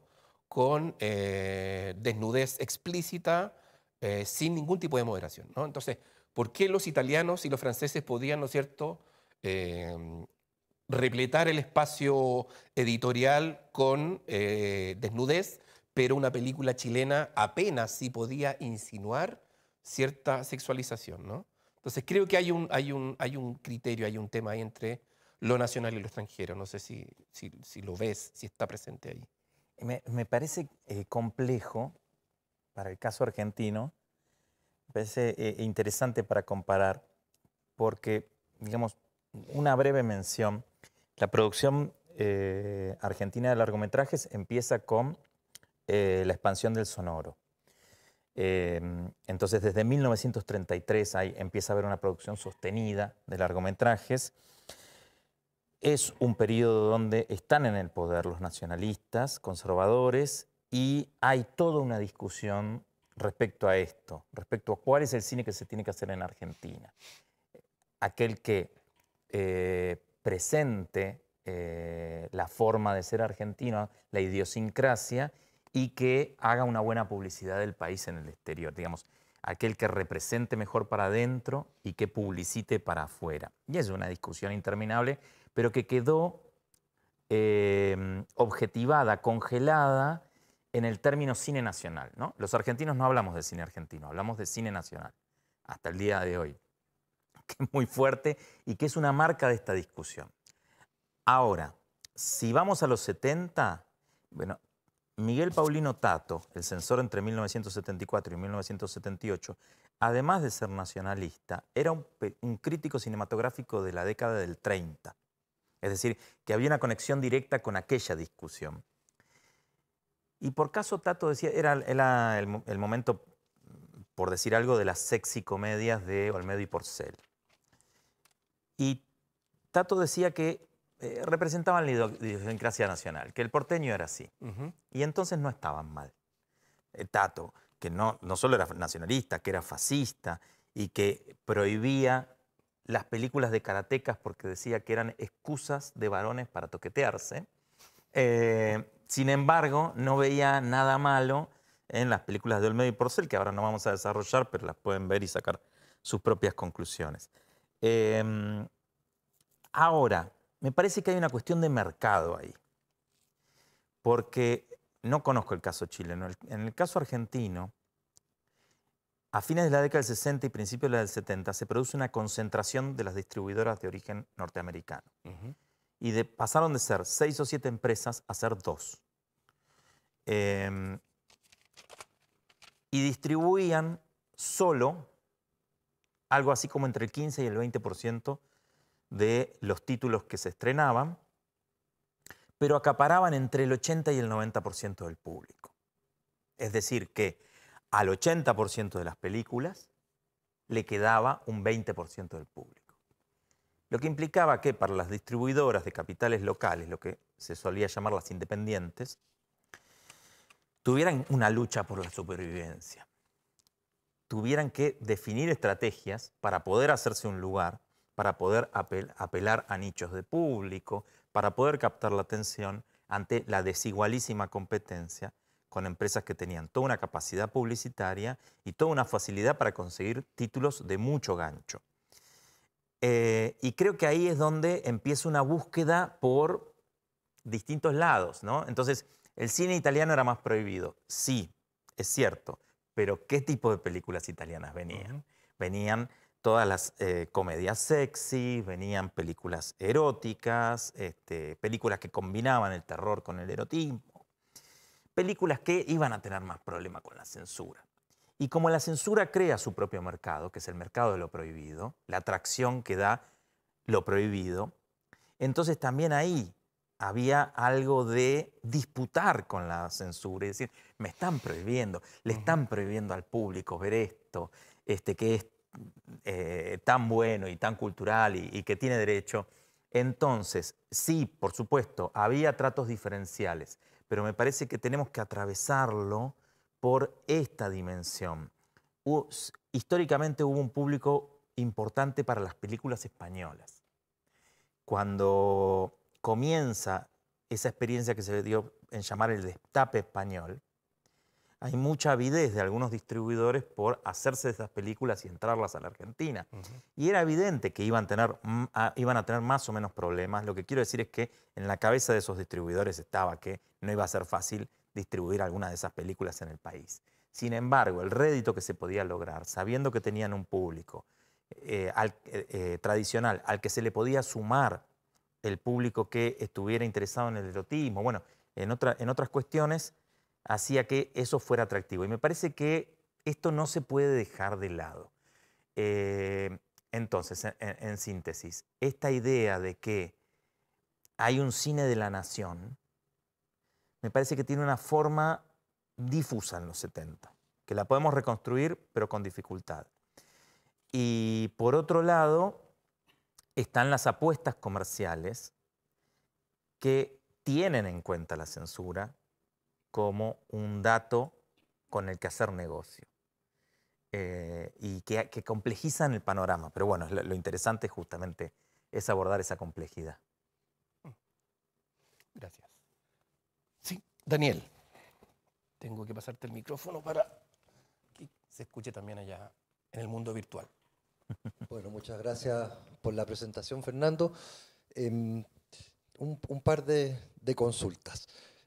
con desnudez explícita, sin ningún tipo de moderación, ¿no? Entonces, ¿por qué los italianos y los franceses podían, ¿no es cierto?, repletar el espacio editorial con desnudez, pero una película chilena apenas sí podía insinuar cierta sexualización, ¿no? Entonces creo que hay un criterio, hay un tema ahí entre lo nacional y lo extranjero. No sé si lo ves, si está presente ahí. Me parece complejo para el caso argentino, me parece interesante para comparar, porque, digamos, una breve mención, la producción argentina de largometrajes empieza con la expansión del sonoro. Entonces, desde 1933 empieza a haber una producción sostenida de largometrajes. Es un periodo donde están en el poder los nacionalistas, conservadores, y hay toda una discusión respecto a esto, respecto a cuál es el cine que se tiene que hacer en Argentina. Aquel que presente la forma de ser argentino, la idiosincrasia, y que haga una buena publicidad del país en el exterior, digamos, aquel que represente mejor para adentro y que publicite para afuera. Y es una discusión interminable, pero que quedó objetivada, congelada en el término cine nacional, ¿no? Los argentinos no hablamos de cine argentino, hablamos de cine nacional, hasta el día de hoy, que es muy fuerte y que es una marca de esta discusión. Ahora, si vamos a los 70, bueno, Miguel Paulino Tato, el censor entre 1974 y 1978, además de ser nacionalista, era un crítico cinematográfico de la década del 30. Es decir, que había una conexión directa con aquella discusión. Y por caso Tato decía, era el momento, por decir algo, de las sexy comedias de Olmedo y Porcel. Y Tato decía que representaban la idiosincrasia nacional, que el porteño era así. Y entonces no estaban mal. Tato, que no solo era nacionalista, que era fascista y que prohibía las películas de karatecas porque decía que eran excusas de varones para toquetearse. Sin embargo, no veía nada malo en las películas de Olmedo y Porcel, que ahora no vamos a desarrollar, pero las pueden ver y sacar sus propias conclusiones. Ahora, me parece que hay una cuestión de mercado ahí, porque no conozco el caso chileno. En el caso argentino, a fines de la década del 60 y principios de la del 70 se produce una concentración de las distribuidoras de origen norteamericano. Y pasaron de ser 6 o 7 empresas a ser 2. Y distribuían solo algo así como entre el 15 y el 20% de los títulos que se estrenaban, pero acaparaban entre el 80 y el 90% del público. Es decir, que al 80% de las películas le quedaba un 20% del público. Lo que implicaba que para las distribuidoras de capitales locales, lo que se solía llamar las independientes, tuvieran una lucha por la supervivencia. Tuvieran que definir estrategias para poder hacerse un lugar, para poder apelar a nichos de público, para poder captar la atención ante la desigualísima competencia con empresas que tenían toda una capacidad publicitaria y toda una facilidad para conseguir títulos de mucho gancho. Y creo que ahí es donde empieza una búsqueda por distintos lados, ¿no? Entonces, el cine italiano era más prohibido. Sí, es cierto, pero ¿qué tipo de películas italianas venían? Venían todas las comedias sexy, venían películas eróticas, películas que combinaban el terror con el erotismo, películas que iban a tener más problema con la censura. Y como la censura crea su propio mercado, que es el mercado de lo prohibido, la atracción que da lo prohibido, entonces también ahí había algo de disputar con la censura y decir, me están prohibiendo, le están prohibiendo al público ver esto, que es tan bueno y tan cultural y que tiene derecho. Entonces, sí, por supuesto, había tratos diferenciales, pero me parece que tenemos que atravesarlo por esta dimensión. Históricamente hubo un público importante para las películas españolas. Cuando comienza esa experiencia que se dio en llamar el destape español, hay mucha avidez de algunos distribuidores por hacerse de esas películas y entrarlas a la Argentina. Y era evidente que iban a tener más o menos problemas. Lo que quiero decir es que en la cabeza de esos distribuidores estaba que no iba a ser fácil distribuir alguna de esas películas en el país. Sin embargo, el rédito que se podía lograr, sabiendo que tenían un público tradicional al que se le podía sumar el público que estuviera interesado en el erotismo, bueno, en otras cuestiones, hacía que eso fuera atractivo. Y me parece que esto no se puede dejar de lado. Entonces, en síntesis, esta idea de que hay un cine de la nación, me parece que tiene una forma difusa en los 70, que la podemos reconstruir, pero con dificultad. Y por otro lado, están las apuestas comerciales que tienen en cuenta la censura como un dato con el que hacer negocio. Y que complejizan el panorama. Pero bueno, lo interesante justamente es abordar esa complejidad. Gracias. Sí, Daniel, tengo que pasarte el micrófono para que se escuche también allá en el mundo virtual. Bueno, muchas gracias por la presentación, Fernando. Un par de consultas.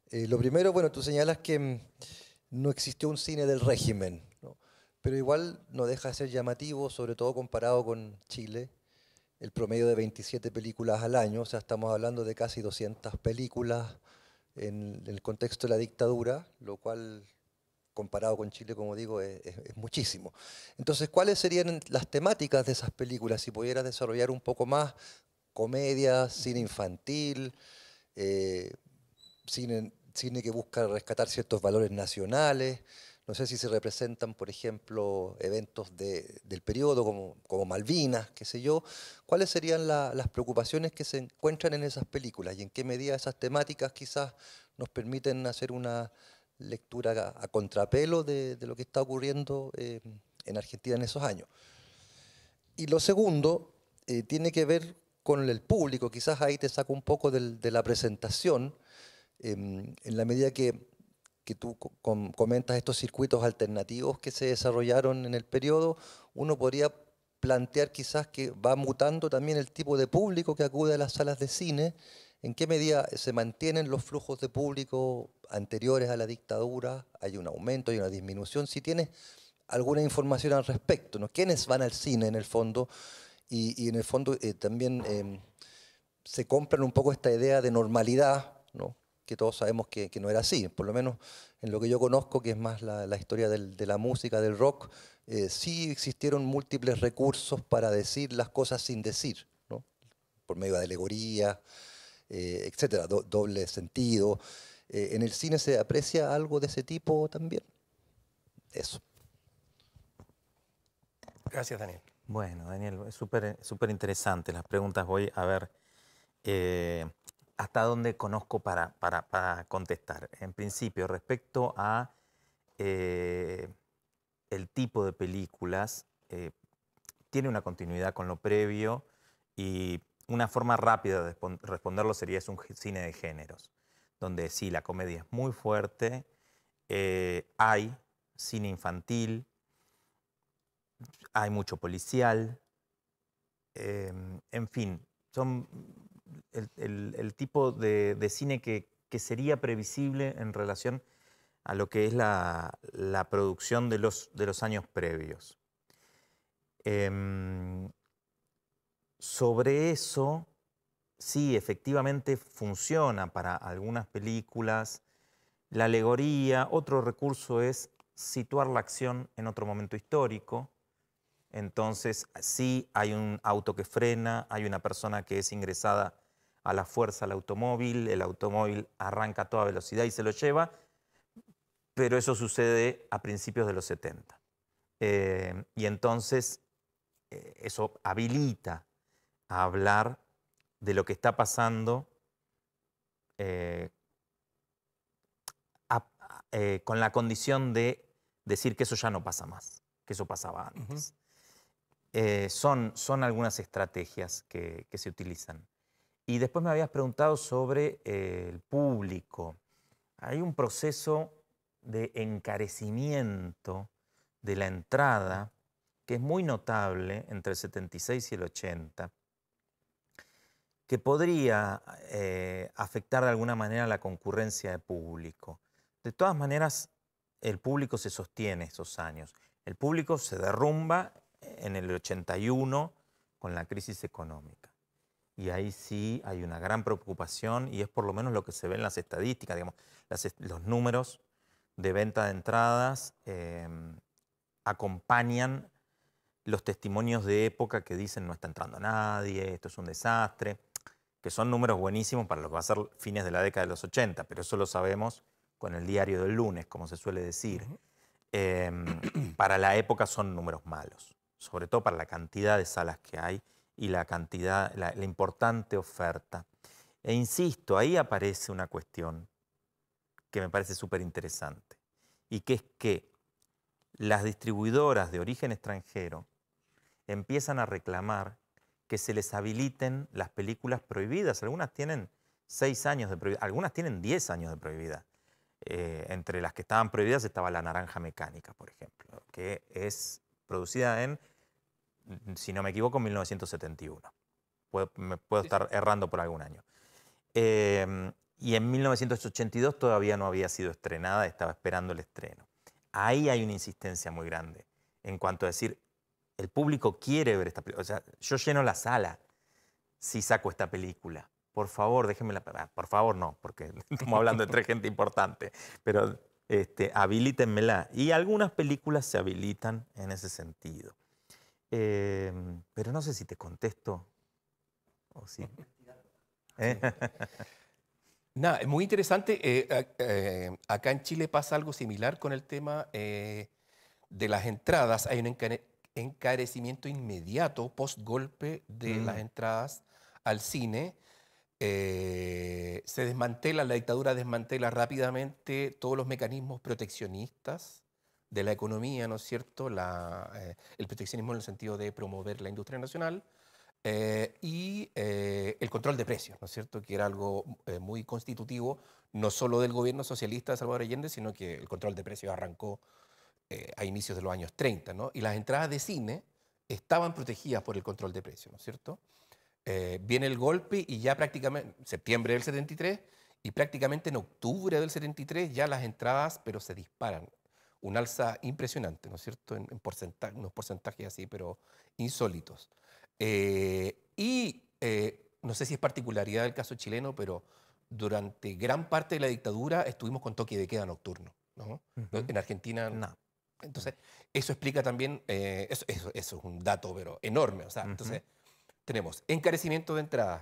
Lo primero, bueno, tú señalas que no existió un cine del régimen, ¿no? Pero igual no deja de ser llamativo, sobre todo comparado con Chile, el promedio de 27 películas al año, o sea, estamos hablando de casi 200 películas en el contexto de la dictadura, lo cual, comparado con Chile, como digo, es muchísimo. Entonces, ¿cuáles serían las temáticas de esas películas? Si pudieras desarrollar un poco más, comedia, cine infantil, cine que busca rescatar ciertos valores nacionales. No sé si se representan, por ejemplo, eventos del periodo como Malvinas, qué sé yo. ¿Cuáles serían las preocupaciones que se encuentran en esas películas y en qué medida esas temáticas quizás nos permiten hacer una lectura a contrapelo de lo que está ocurriendo en Argentina en esos años? Y lo segundo tiene que ver con el público. Quizás ahí te saco un poco de la presentación, en la medida que tú comentas estos circuitos alternativos que se desarrollaron en el periodo, uno podría plantear quizás que va mutando también el tipo de público que acude a las salas de cine, en qué medida se mantienen los flujos de público anteriores a la dictadura, hay un aumento, hay una disminución, si tienes alguna información al respecto, ¿no? ¿Quiénes van al cine en el fondo? Y en el fondo también se compran un poco esta idea de normalidad, ¿no? Que todos sabemos que no era así, por lo menos en lo que yo conozco, que es más la historia de la música, del rock, sí existieron múltiples recursos para decir las cosas sin decir, ¿no? Por medio de alegoría, etcétera, doble sentido. ¿En el cine se aprecia algo de ese tipo también? Eso. Gracias, Daniel. Bueno, Daniel, es súper interesante las preguntas. Voy a ver hasta dónde conozco para contestar. En principio, respecto a el tipo de películas, tiene una continuidad con lo previo y una forma rápida de responderlo sería es un cine de géneros, donde sí, la comedia es muy fuerte, hay cine infantil, hay mucho policial, en fin, son el tipo de cine que sería previsible en relación a lo que es la producción de los años previos. Sobre eso, sí, efectivamente funciona para algunas películas. La alegoría, otro recurso es situar la acción en otro momento histórico. Entonces, sí hay un auto que frena, hay una persona que es ingresada a la fuerza al automóvil, el automóvil arranca a toda velocidad y se lo lleva, pero eso sucede a principios de los 70. Y entonces eso habilita a hablar de lo que está pasando con la condición de decir que eso ya no pasa más, que eso pasaba antes. Son algunas estrategias que se utilizan. Y después me habías preguntado sobre el público. Hay un proceso de encarecimiento de la entrada que es muy notable entre el 76 y el 80, que podría afectar de alguna manera la concurrencia de público. De todas maneras, el público se sostiene esos años. El público se derrumba en el 81 con la crisis económica. y ahí sí hay una gran preocupación y es por lo menos lo que se ve en las estadísticas, digamos, los números de venta de entradas acompañan los testimonios de época que dicen no está entrando nadie, esto es un desastre, que son números buenísimos para lo que va a ser fines de la década de los 80, pero eso lo sabemos con el diario del lunes, como se suele decir. Para la época son números malos, sobre todo para la cantidad de salas que hay y la cantidad, la importante oferta. E insisto, ahí aparece una cuestión que me parece súper interesante, y que es que las distribuidoras de origen extranjero empiezan a reclamar que se les habiliten las películas prohibidas. Algunas tienen 6 años de prohibida, algunas tienen 10 años de prohibida. Entre las que estaban prohibidas estaba La Naranja Mecánica, por ejemplo, que es producida en, si no me equivoco, 1971. Me puedo estar errando por algún año. Y en 1982 todavía no había sido estrenada, estaba esperando el estreno. Ahí hay una insistencia muy grande en cuanto a decir, el público quiere ver esta película. O sea, yo lleno la sala si saco esta película. Por favor, déjenmela. Por favor, no, porque estamos hablando de 3 gente importante. Pero habilítenmela. Y algunas películas se habilitan en ese sentido. Pero no sé si te contesto o sí. Nada, es muy interesante. Acá en Chile pasa algo similar con el tema de las entradas. Hay un encarecimiento inmediato, post-golpe, de las entradas al cine. Se desmantela, la dictadura desmantela rápidamente todos los mecanismos proteccionistas de la economía, ¿no es cierto? El proteccionismo en el sentido de promover la industria nacional. Y el control de precios, ¿no es cierto?, que era algo muy constitutivo, no solo del gobierno socialista de Salvador Allende, sino que el control de precios arrancó a inicios de los años 30, ¿no? Y las entradas de cine estaban protegidas por el control de precios, ¿no es cierto? Viene el golpe y ya prácticamente, septiembre del 73, y prácticamente en octubre del 73 ya las entradas, pero se disparan. Un alza impresionante, ¿no es cierto?, en unos porcentajes así, pero insólitos. No sé si es particularidad del caso chileno, pero durante gran parte de la dictadura estuvimos con toque de queda nocturno, ¿no? En Argentina no. Entonces, eso explica también, eso es un dato pero enorme. O sea, entonces, tenemos encarecimiento de entradas,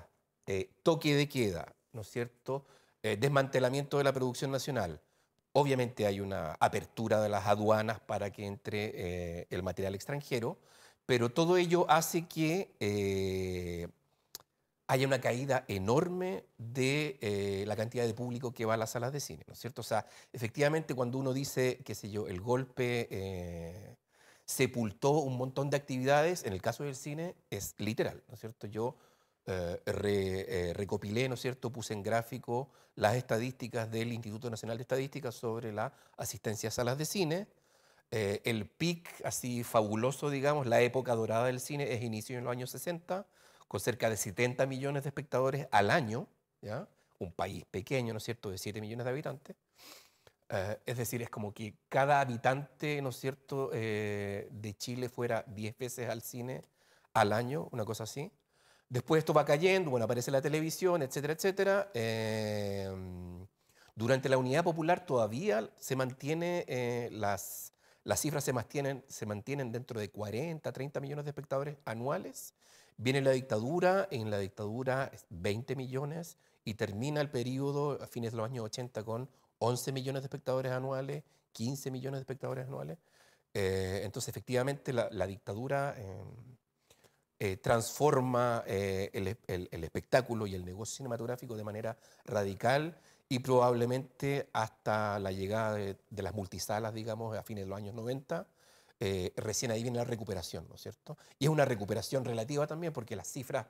toque de queda, ¿no es cierto?, desmantelamiento de la producción nacional. Obviamente hay una apertura de las aduanas para que entre el material extranjero, pero todo ello hace que haya una caída enorme de la cantidad de público que va a las salas de cine, ¿no es cierto? O sea, efectivamente, cuando uno dice, qué sé yo, el golpe sepultó un montón de actividades, en el caso del cine es literal, ¿no es cierto? Yo recopilé, ¿no es cierto?, puse en gráfico las estadísticas del Instituto Nacional de Estadística sobre la asistencia a salas de cine. El pic así fabuloso, digamos, la época dorada del cine es inicio en los años 60, con cerca de 70 millones de espectadores al año, ¿ya? Un país pequeño, ¿no es cierto?, de 7 millones de habitantes. Es decir, es como que cada habitante, ¿no es cierto?, de Chile fuera 10 veces al cine al año, una cosa así. Después esto va cayendo, bueno, aparece la televisión, etcétera, etcétera. Durante la Unidad Popular todavía se mantiene, las cifras se mantienen dentro de 40, 30 millones de espectadores anuales. Viene la dictadura, en la dictadura 20 millones y termina el periodo a fines de los años 80 con 11 millones de espectadores anuales, 15 millones de espectadores anuales. Entonces, efectivamente, la dictadura transforma el espectáculo y el negocio cinematográfico de manera radical y probablemente hasta la llegada de las multisalas, digamos, a fines de los años 90, recién ahí viene la recuperación, ¿no es cierto? Y es una recuperación relativa también porque las cifras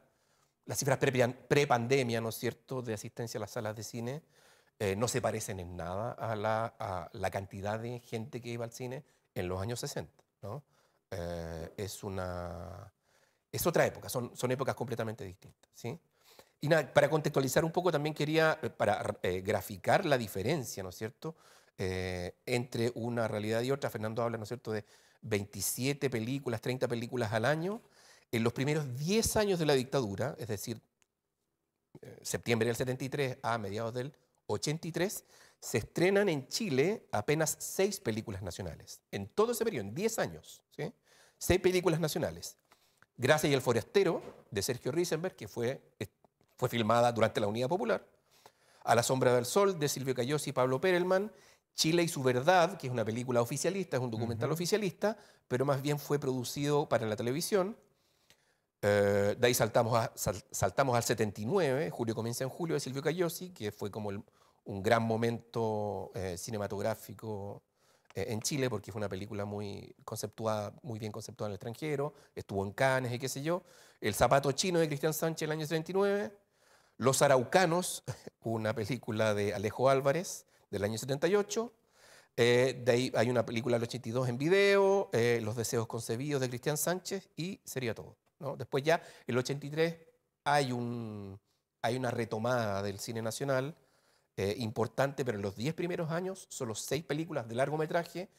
pre-pandemia, ¿no es cierto?, de asistencia a las salas de cine no se parecen en nada a la cantidad de gente que iba al cine en los años 60, ¿no? Es otra época, son épocas completamente distintas, ¿sí? Y nada, para contextualizar un poco también quería, para graficar la diferencia, ¿no es cierto?, entre una realidad y otra. Fernando habla, ¿no es cierto?, de 27 películas, 30 películas al año. En los primeros 10 años de la dictadura, es decir, septiembre del 73 a mediados del 83, se estrenan en Chile apenas 6 películas nacionales. En todo ese periodo, en 10 años, ¿sí? 6 películas nacionales. Gracia y el forastero, de Sergio Risenberg, que fue filmada durante la Unidad Popular. A la sombra del sol, de Silvio Cayosi y Pablo Perelman. Chile y su verdad, que es una película oficialista, es un documental oficialista, pero más bien fue producido para la televisión. De ahí saltamos al 79, Julio comienza en julio, de Silvio Cayosi, que fue como un gran momento cinematográfico en Chile, porque fue una película muy conceptuada, muy bien conceptuada en el extranjero, estuvo en Cannes y qué sé yo. El zapato chino, de Cristian Sánchez, el año 79. Los Araucanos, una película de Alejo Álvarez, del año 78. De ahí hay una película del 82 en video, Los deseos concebidos, de Cristian Sánchez, y sería todo, ¿no? Después ya, el 83, hay una retomada del cine nacional importante, pero en los 10 primeros años, solo 6 películas de largometraje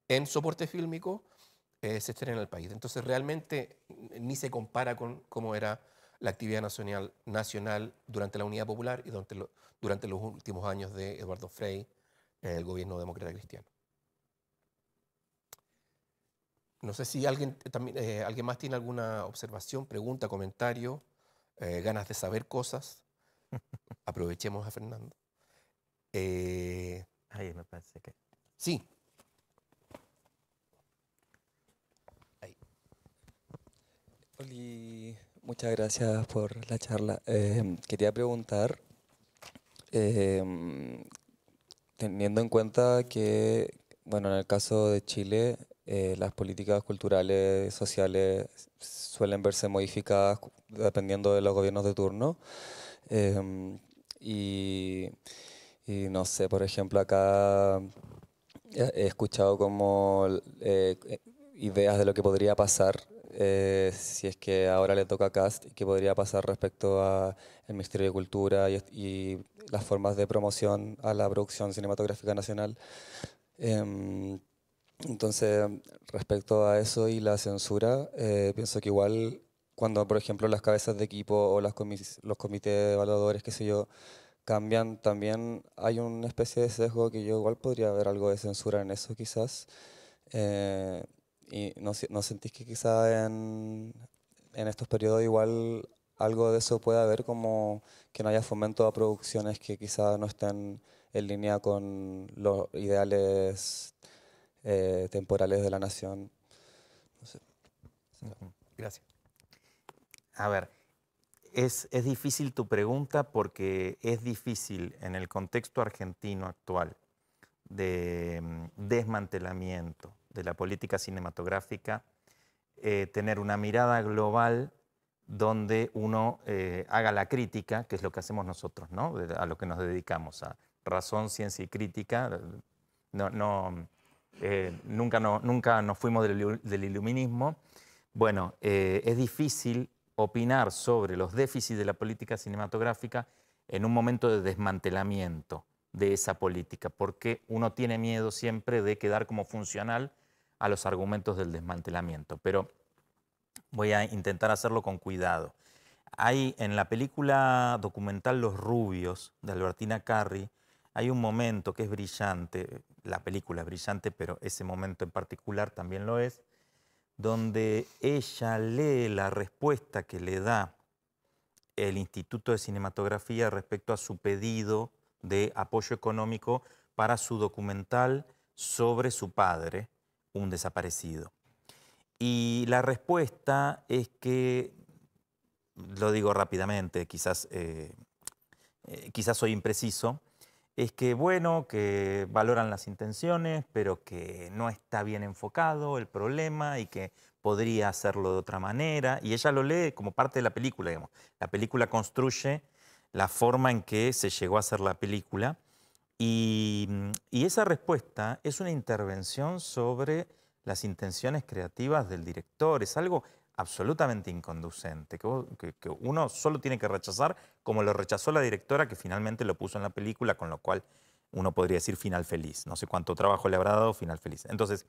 en soporte fílmico se estrenan en el país. Entonces realmente ni se compara con cómo era la actividad nacional durante la Unidad Popular y durante los últimos años de Eduardo Frei, el gobierno demócrata cristiano. No sé si alguien más tiene alguna observación, pregunta, comentario, ganas de saber cosas. Aprovechemos a Fernando. Ahí me parece que... Sí. Ahí. Oli, muchas gracias por la charla. Quería preguntar, teniendo en cuenta que, bueno, en el caso de Chile, las políticas culturales, sociales suelen verse modificadas dependiendo de los gobiernos de turno. Y no sé, por ejemplo, acá he escuchado como ideas de lo que podría pasar si es que ahora le toca a Cast, qué podría pasar respecto al Ministerio de Cultura y las formas de promoción a la producción cinematográfica nacional. Entonces, respecto a eso y la censura, pienso que igual cuando, por ejemplo, las cabezas de equipo o los comités evaluadores, qué sé yo, cambian, también hay una especie de sesgo que yo igual podría haber algo de censura en eso quizás. ¿Y no sentís que quizá en estos periodos igual algo de eso pueda haber, como que no haya fomento a producciones que quizá no estén en línea con los ideales temporales de la nación? No sé. Gracias. A ver, es difícil tu pregunta porque es difícil en el contexto argentino actual de desmantelamiento de la política cinematográfica tener una mirada global donde uno haga la crítica, que es lo que hacemos nosotros, ¿no? A lo que nos dedicamos, a razón, ciencia y crítica. Nunca nos fuimos del iluminismo. Bueno, es difícil opinar sobre los déficits de la política cinematográfica en un momento de desmantelamiento de esa política, porque uno tiene miedo siempre de quedar como funcional a los argumentos del desmantelamiento. Pero voy a intentar hacerlo con cuidado. Hay en la película documental Los Rubios, de Albertina Carri, hay un momento que es brillante, la película es brillante, pero ese momento en particular también lo es, donde ella lee la respuesta que le da el Instituto de Cinematografía respecto a su pedido de apoyo económico para su documental sobre su padre, un desaparecido. Y la respuesta es que, lo digo rápidamente, quizás soy impreciso, es que bueno, que valoran las intenciones, pero que no está bien enfocado el problema y que podría hacerlo de otra manera. Y ella lo lee como parte de la película, digamos. La película construye la forma en que se llegó a hacer la película. Y esa respuesta es una intervención sobre las intenciones creativas del director. Es algo absolutamente inconducente, que uno solo tiene que rechazar, como lo rechazó la directora, que finalmente lo puso en la película, con lo cual uno podría decir final feliz. No sé cuánto trabajo le habrá dado, final feliz. Entonces,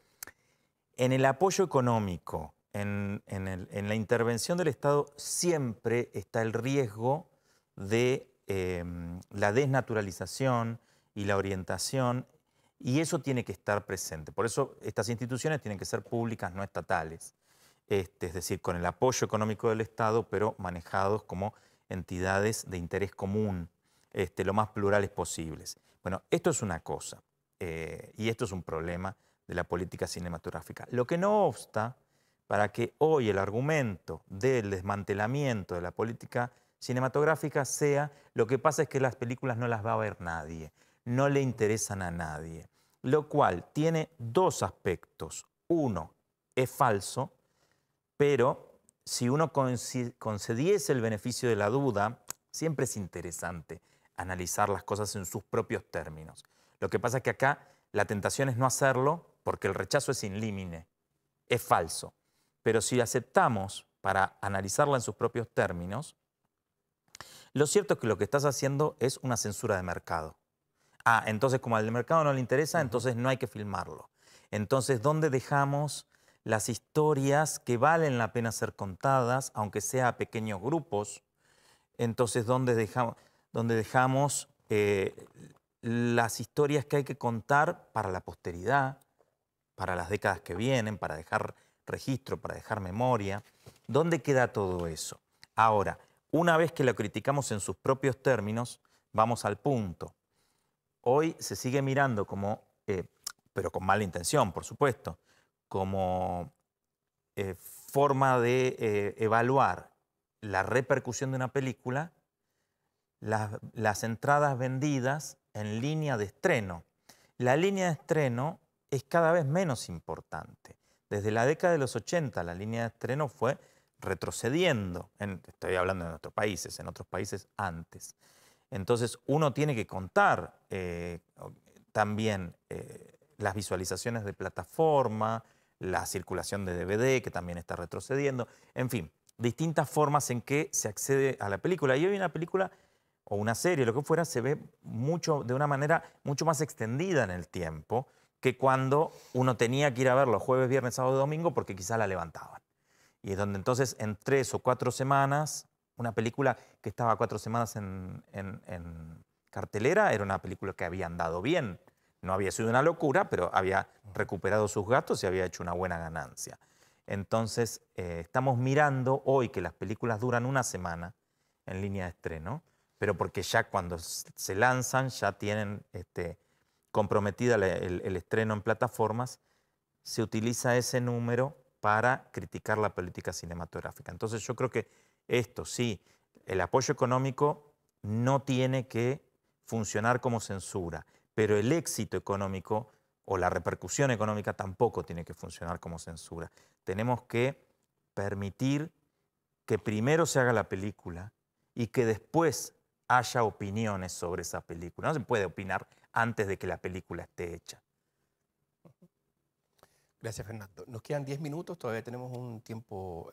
en el apoyo económico, en la intervención del Estado, siempre está el riesgo de la desnaturalización y la orientación, y eso tiene que estar presente. Por eso estas instituciones tienen que ser públicas, no estatales, es decir, con el apoyo económico del Estado, pero manejados como entidades de interés común, lo más plurales posibles. Bueno, esto es una cosa, y esto es un problema de la política cinematográfica. Lo que no obsta para que hoy el argumento del desmantelamiento de la política cinematográfica sea: lo que pasa es que las películas no las va a ver nadie, no le interesan a nadie, lo cual tiene dos aspectos. Uno, es falso, pero si uno concediese el beneficio de la duda, siempre es interesante analizar las cosas en sus propios términos. Lo que pasa es que acá la tentación es no hacerlo porque el rechazo es in limine, es falso. Pero si aceptamos para analizarla en sus propios términos, lo cierto es que lo que estás haciendo es una censura de mercado. Ah, entonces como al mercado no le interesa, entonces no hay que filmarlo. Entonces, ¿dónde dejamos las historias que valen la pena ser contadas, aunque sea a pequeños grupos? Entonces, ¿dónde dejamos las historias que hay que contar para la posteridad, para las décadas que vienen, para dejar registro, para dejar memoria? ¿Dónde queda todo eso? Ahora, una vez que lo criticamos en sus propios términos, vamos al punto. Hoy se sigue mirando como, pero con mala intención, por supuesto, como forma de evaluar la repercusión de una película, las entradas vendidas en línea de estreno. La línea de estreno es cada vez menos importante. Desde la década de los 80 la línea de estreno fue retrocediendo. Estoy hablando de nuestros países, en otros países antes. Entonces uno tiene que contar también las visualizaciones de plataforma, la circulación de DVD, que también está retrocediendo, en fin, distintas formas en que se accede a la película. Y hoy una película o una serie, lo que fuera, se ve de una manera mucho más extendida en el tiempo que cuando uno tenía que ir a verlo jueves, viernes, sábado y domingo porque quizá la levantaban. Y es donde entonces en 3 o 4 semanas, una película que estaba 4 semanas en cartelera era una película que había andado bien. No había sido una locura, pero había recuperado sus gastos y había hecho una buena ganancia. Entonces, estamos mirando hoy que las películas duran una semana en línea de estreno, pero porque ya cuando se lanzan ya tienen comprometida el estreno en plataformas, se utiliza ese número para criticar la política cinematográfica. Entonces yo creo que esto sí, el apoyo económico no tiene que funcionar como censura, pero el éxito económico o la repercusión económica tampoco tiene que funcionar como censura. Tenemos que permitir que primero se haga la película y que después haya opiniones sobre esa película. No se puede opinar antes de que la película esté hecha. Gracias, Fernando. Nos quedan 10 minutos, todavía tenemos un tiempo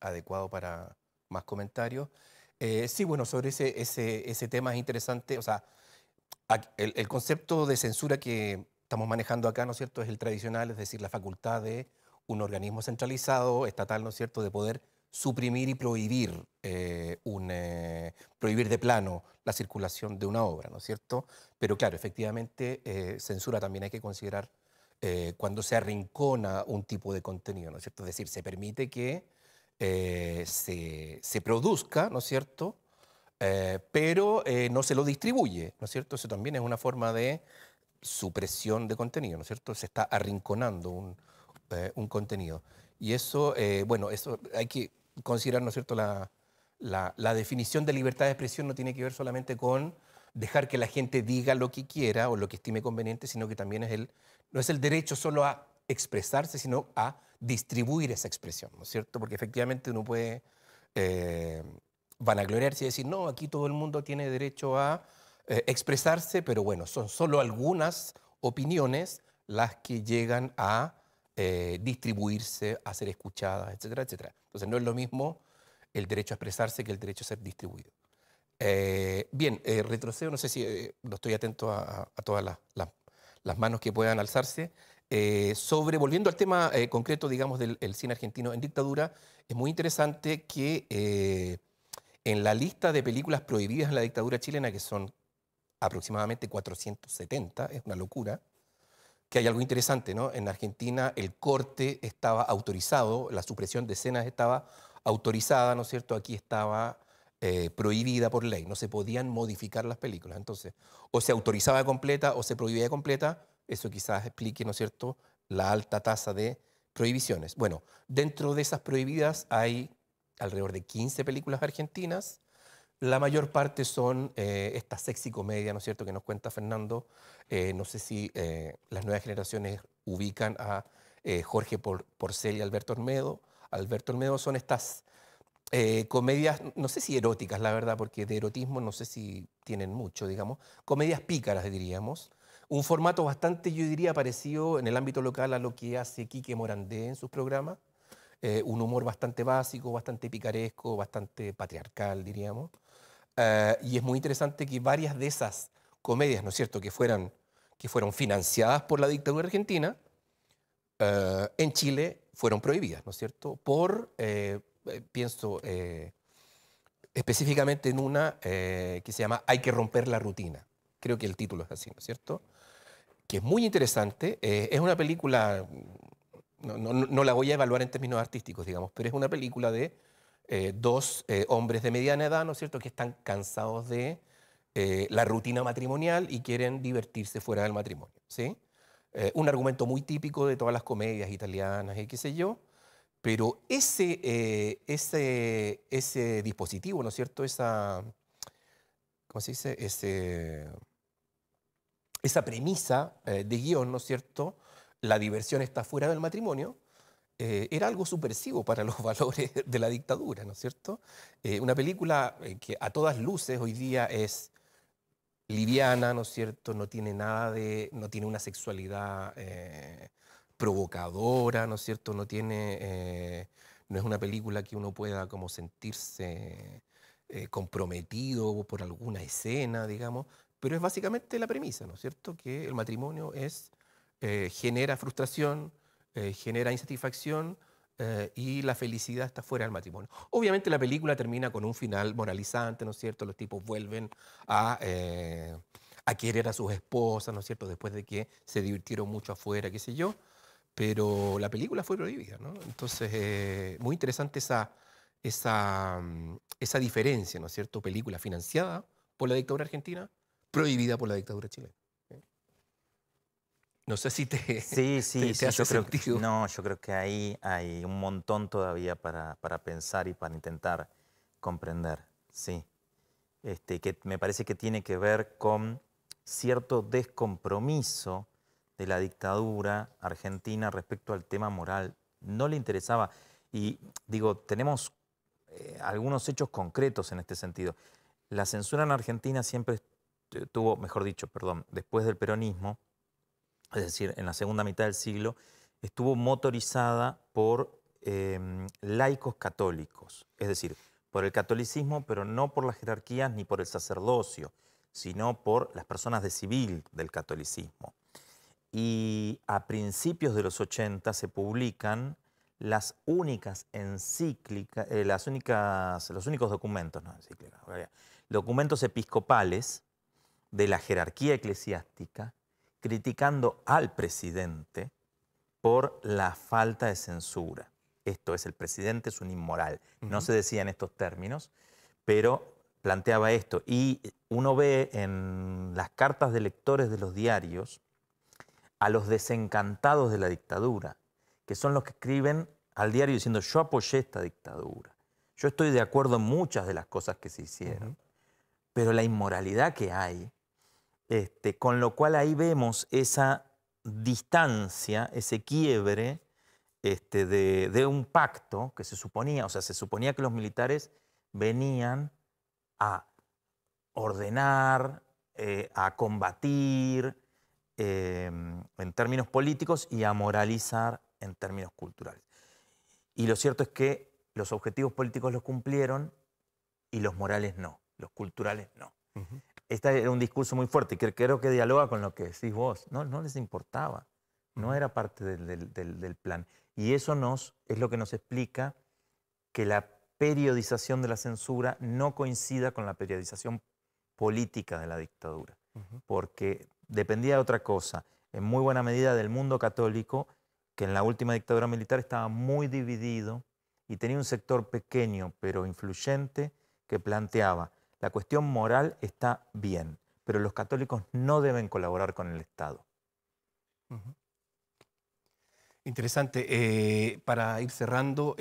adecuado para más comentarios. Sí, bueno, sobre ese tema es interesante. O sea, el concepto de censura que estamos manejando acá, ¿no es cierto?, es el tradicional, es decir, la facultad de un organismo centralizado, estatal, ¿no es cierto?, de poder suprimir y prohibir, prohibir de plano la circulación de una obra, ¿no es cierto? Pero claro, efectivamente, censura también hay que considerar cuando se arrincona un tipo de contenido, ¿no es cierto? Es decir, se permite que se produzca, ¿no es cierto?, pero no se lo distribuye, ¿no es cierto? Eso también es una forma de supresión de contenido, ¿no es cierto? Se está arrinconando un contenido. Y eso, bueno, eso hay que considerar, ¿no es cierto?, la definición de libertad de expresión no tiene que ver solamente con dejar que la gente diga lo que quiera o lo que estime conveniente, sino que también no es el derecho solo a expresarse, sino a distribuir esa expresión, ¿no es cierto? Porque efectivamente uno puede vanagloriarse y decir, no, aquí todo el mundo tiene derecho a expresarse, pero bueno, son solo algunas opiniones las que llegan a distribuirse, a ser escuchadas, etcétera, etcétera. Entonces no es lo mismo el derecho a expresarse que el derecho a ser distribuido. Bien, retrocedo, no sé si no estoy atento a todas las manos que puedan alzarse. Volviendo al tema concreto, digamos, del cine argentino en dictadura, es muy interesante que En la lista de películas prohibidas en la dictadura chilena, que son aproximadamente 470, es una locura, que hay algo interesante, ¿no? En Argentina el corte estaba autorizado, la supresión de escenas estaba autorizada, ¿no es cierto? Aquí estaba prohibida por ley, no se podían modificar las películas. Entonces, o se autorizaba completa o se prohibía completa, eso quizás explique, ¿no es cierto?, la alta tasa de prohibiciones. Bueno, dentro de esas prohibidas hay alrededor de 15 películas argentinas. La mayor parte son estas sexy comedias, ¿no es cierto?, que nos cuenta Fernando. No sé si las nuevas generaciones ubican a Jorge Porcel y Alberto Olmedo. Alberto Olmedo son estas comedias, no sé si eróticas, la verdad, porque de erotismo no sé si tienen mucho, digamos. Comedias pícaras, diríamos. Un formato bastante, yo diría, parecido en el ámbito local a lo que hace Quique Morandé en sus programas. Un humor bastante básico, bastante picaresco, bastante patriarcal, diríamos. Y es muy interesante que varias de esas comedias, ¿no es cierto?, que fueron financiadas por la dictadura argentina, en Chile fueron prohibidas, ¿no es cierto? Pienso específicamente en una que se llama Hay que romper la rutina. Creo que el título es así, ¿no es cierto? Que es muy interesante. Es una película, no la voy a evaluar en términos artísticos, digamos, pero es una película de dos hombres de mediana edad, ¿no es cierto?, que están cansados de la rutina matrimonial y quieren divertirse fuera del matrimonio, ¿sí? Un argumento muy típico de todas las comedias italianas y qué sé yo, pero ese dispositivo, ¿no es cierto?, ¿cómo se dice? Esa premisa de guión, ¿no es cierto?, la diversión está fuera del matrimonio, era algo subversivo para los valores de la dictadura, ¿no es cierto? Una película que a todas luces hoy día es liviana, ¿no es cierto? No tiene no tiene una sexualidad provocadora, ¿no es cierto? No es una película que uno pueda como sentirse comprometido por alguna escena, digamos, pero es básicamente la premisa, ¿no es cierto? Que el matrimonio genera frustración, genera insatisfacción y la felicidad está fuera del matrimonio. Obviamente la película termina con un final moralizante, ¿no es cierto? Los tipos vuelven a querer a sus esposas, ¿no es cierto? Después de que se divirtieron mucho afuera, qué sé yo, pero la película fue prohibida, ¿no? Entonces, muy interesante esa diferencia, ¿no es cierto? Película financiada por la dictadura argentina, prohibida por la dictadura chilena. No sé si Sí, te hace yo creo que, sentido. no, yo creo que ahí hay un montón todavía para pensar y para intentar comprender, sí. Que me parece que tiene que ver con cierto descompromiso de la dictadura argentina respecto al tema moral. No le interesaba. Y digo, tenemos algunos hechos concretos en este sentido. La censura en Argentina siempre tuvo, mejor dicho, perdón, después del peronismo, es decir, en la segunda mitad del siglo, estuvo motorizada por laicos católicos, es decir, por el catolicismo, pero no por las jerarquías ni por el sacerdocio, sino por las personas de civil del catolicismo. Y a principios de los 80 se publican las únicas encíclicas, los únicos documentos, no encíclicas, documentos episcopales de la jerarquía eclesiástica, criticando al presidente por la falta de censura. Esto es, el presidente es un inmoral. No se decía en estos términos, pero planteaba esto. Y uno ve en las cartas de lectores de los diarios a los desencantados de la dictadura, que son los que escriben al diario diciendo: yo apoyé esta dictadura, yo estoy de acuerdo en muchas de las cosas que se hicieron, pero la inmoralidad que hay, con lo cual ahí vemos esa distancia, ese quiebre de un pacto que se suponía, o sea, se suponía que los militares venían a ordenar, a combatir en términos políticos y a moralizar en términos culturales. Y lo cierto es que los objetivos políticos los cumplieron y los morales no, los culturales no. Este era un discurso muy fuerte, que creo que dialoga con lo que decís vos. No les importaba, no era parte del plan. Y eso es lo que nos explica que la periodización de la censura no coincida con la periodización política de la dictadura, porque dependía de otra cosa, en muy buena medida del mundo católico, que en la última dictadura militar estaba muy dividido y tenía un sector pequeño pero influyente que planteaba: la cuestión moral está bien, pero los católicos no deben colaborar con el Estado. Interesante. Para ir cerrando,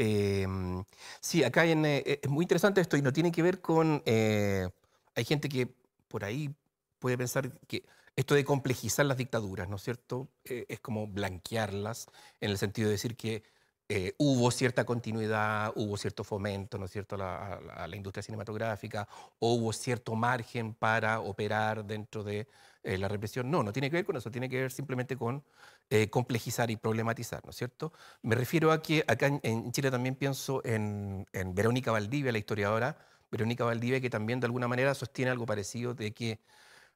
sí, acá es muy interesante esto y no tiene que ver con... hay gente que por ahí puede pensar que esto de complejizar las dictaduras, ¿no es cierto? Es como blanquearlas en el sentido de decir que hubo cierta continuidad, hubo cierto fomento, ¿no es cierto?, a la industria cinematográfica, o hubo cierto margen para operar dentro de la represión. No, no tiene que ver con eso, tiene que ver simplemente con complejizar y problematizar, ¿no es cierto? Me refiero a que acá en Chile también pienso en Verónica Valdivia, la historiadora Verónica Valdivia, que también de alguna manera sostiene algo parecido, de que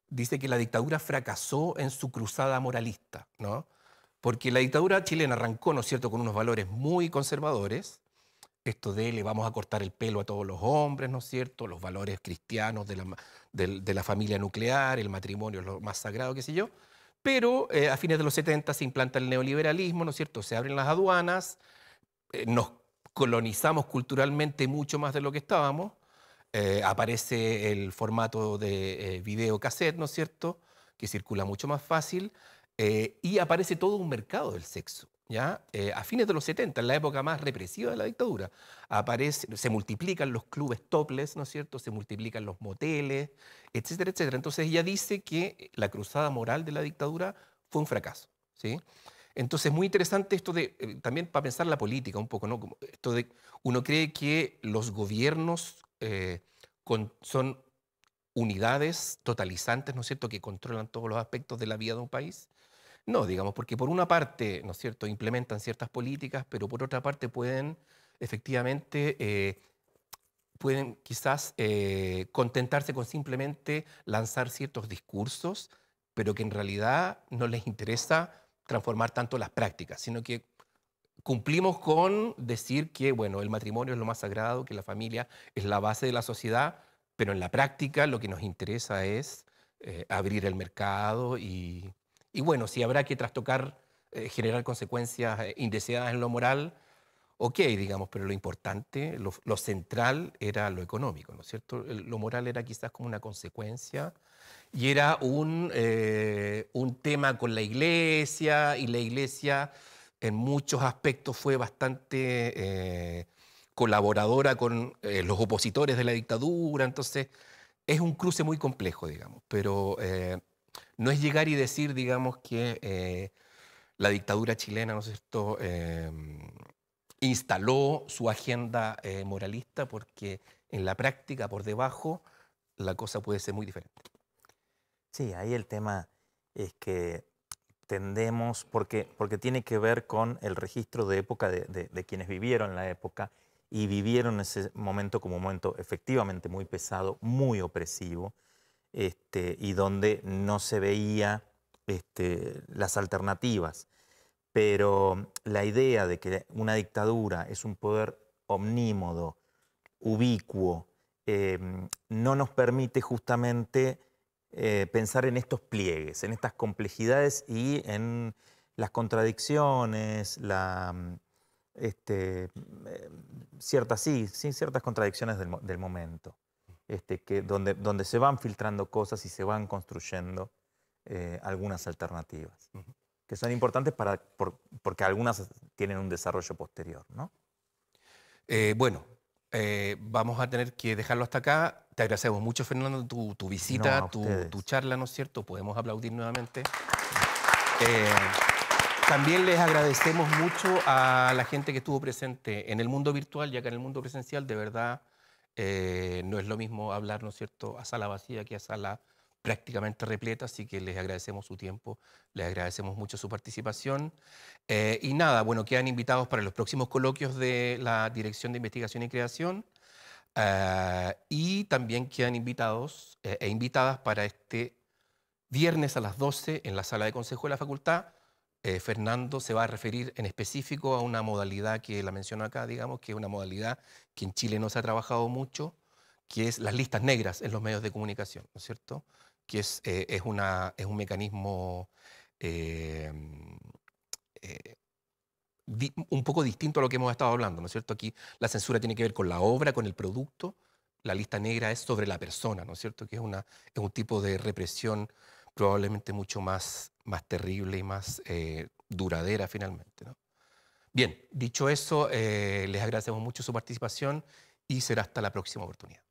dice que la dictadura fracasó en su cruzada moralista, ¿no? Porque la dictadura chilena arrancó, ¿no es cierto?, con unos valores muy conservadores, esto de le vamos a cortar el pelo a todos los hombres, ¿no es cierto?, los valores cristianos de la familia nuclear, el matrimonio es lo más sagrado, qué sé yo, pero a fines de los 70 se implanta el neoliberalismo, ¿no es cierto?, se abren las aduanas, nos colonizamos culturalmente mucho más de lo que estábamos, aparece el formato de video cassette, ¿no es cierto?, que circula mucho más fácil, y aparece todo un mercado del sexo, ¿ya? A fines de los 70, en la época más represiva de la dictadura, se multiplican los clubes topless, ¿no es cierto?, se multiplican los moteles, etcétera, etcétera. Entonces ella dice que la cruzada moral de la dictadura fue un fracaso, ¿sí? Entonces, muy interesante esto de, también para pensar la política un poco, ¿no? Como esto de, uno cree que los gobiernos son unidades totalizantes, ¿no es cierto?, que controlan todos los aspectos de la vida de un país. No, digamos, porque por una parte, ¿no es cierto?, implementan ciertas políticas, pero por otra parte pueden, efectivamente, pueden quizás contentarse con simplemente lanzar ciertos discursos, pero que en realidad no les interesa transformar tanto las prácticas, sino que cumplimos con decir que, bueno, el matrimonio es lo más sagrado, que la familia es la base de la sociedad, pero en la práctica lo que nos interesa es abrir el mercado y bueno, si habrá que trastocar, generar consecuencias indeseadas en lo moral, ok, digamos, pero lo importante, lo central era lo económico, ¿no es cierto? Lo moral era quizás como una consecuencia y era un tema con la iglesia, y la iglesia en muchos aspectos fue bastante colaboradora con los opositores de la dictadura, entonces es un cruce muy complejo, digamos, pero no es llegar y decir, digamos, que la dictadura chilena, ¿no es cierto?, instaló su agenda moralista, porque en la práctica, por debajo, la cosa puede ser muy diferente. Sí, ahí el tema es que tendemos, porque tiene que ver con el registro de época de quienes vivieron la época y vivieron ese momento como un momento efectivamente muy pesado, muy opresivo, y donde no se veía las alternativas. Pero la idea de que una dictadura es un poder omnímodo, ubicuo, no nos permite justamente pensar en estos pliegues, en estas complejidades y en las contradicciones, ciertas contradicciones del momento, donde se van filtrando cosas y se van construyendo algunas alternativas, que son importantes porque algunas tienen un desarrollo posterior, ¿no? Bueno, vamos a tener que dejarlo hasta acá. Te agradecemos mucho, Fernando, tu visita, No, tu charla, ¿no es cierto? Podemos aplaudir nuevamente. También les agradecemos mucho a la gente que estuvo presente en el mundo virtual, ya que en el mundo presencial, de verdad, no es lo mismo hablar, ¿no es cierto?, a sala vacía que a sala prácticamente repleta, así que les agradecemos su tiempo, les agradecemos mucho su participación. Y nada, bueno, quedan invitados para los próximos coloquios de la Dirección de Investigación y Creación, y también quedan invitados e invitadas para este viernes a las 12 en la sala de consejo de la facultad, Fernando se va a referir en específico a una modalidad que la menciono acá, digamos, que es una modalidad que en Chile no se ha trabajado mucho, que es las listas negras en los medios de comunicación, ¿no es cierto? Que es un mecanismo un poco distinto a lo que hemos estado hablando, ¿no es cierto? Aquí la censura tiene que ver con la obra, con el producto. La lista negra es sobre la persona, ¿no es cierto? Que es un tipo de represión probablemente mucho más terrible y más duradera finalmente, ¿no? Bien, dicho eso, les agradecemos mucho su participación y será hasta la próxima oportunidad.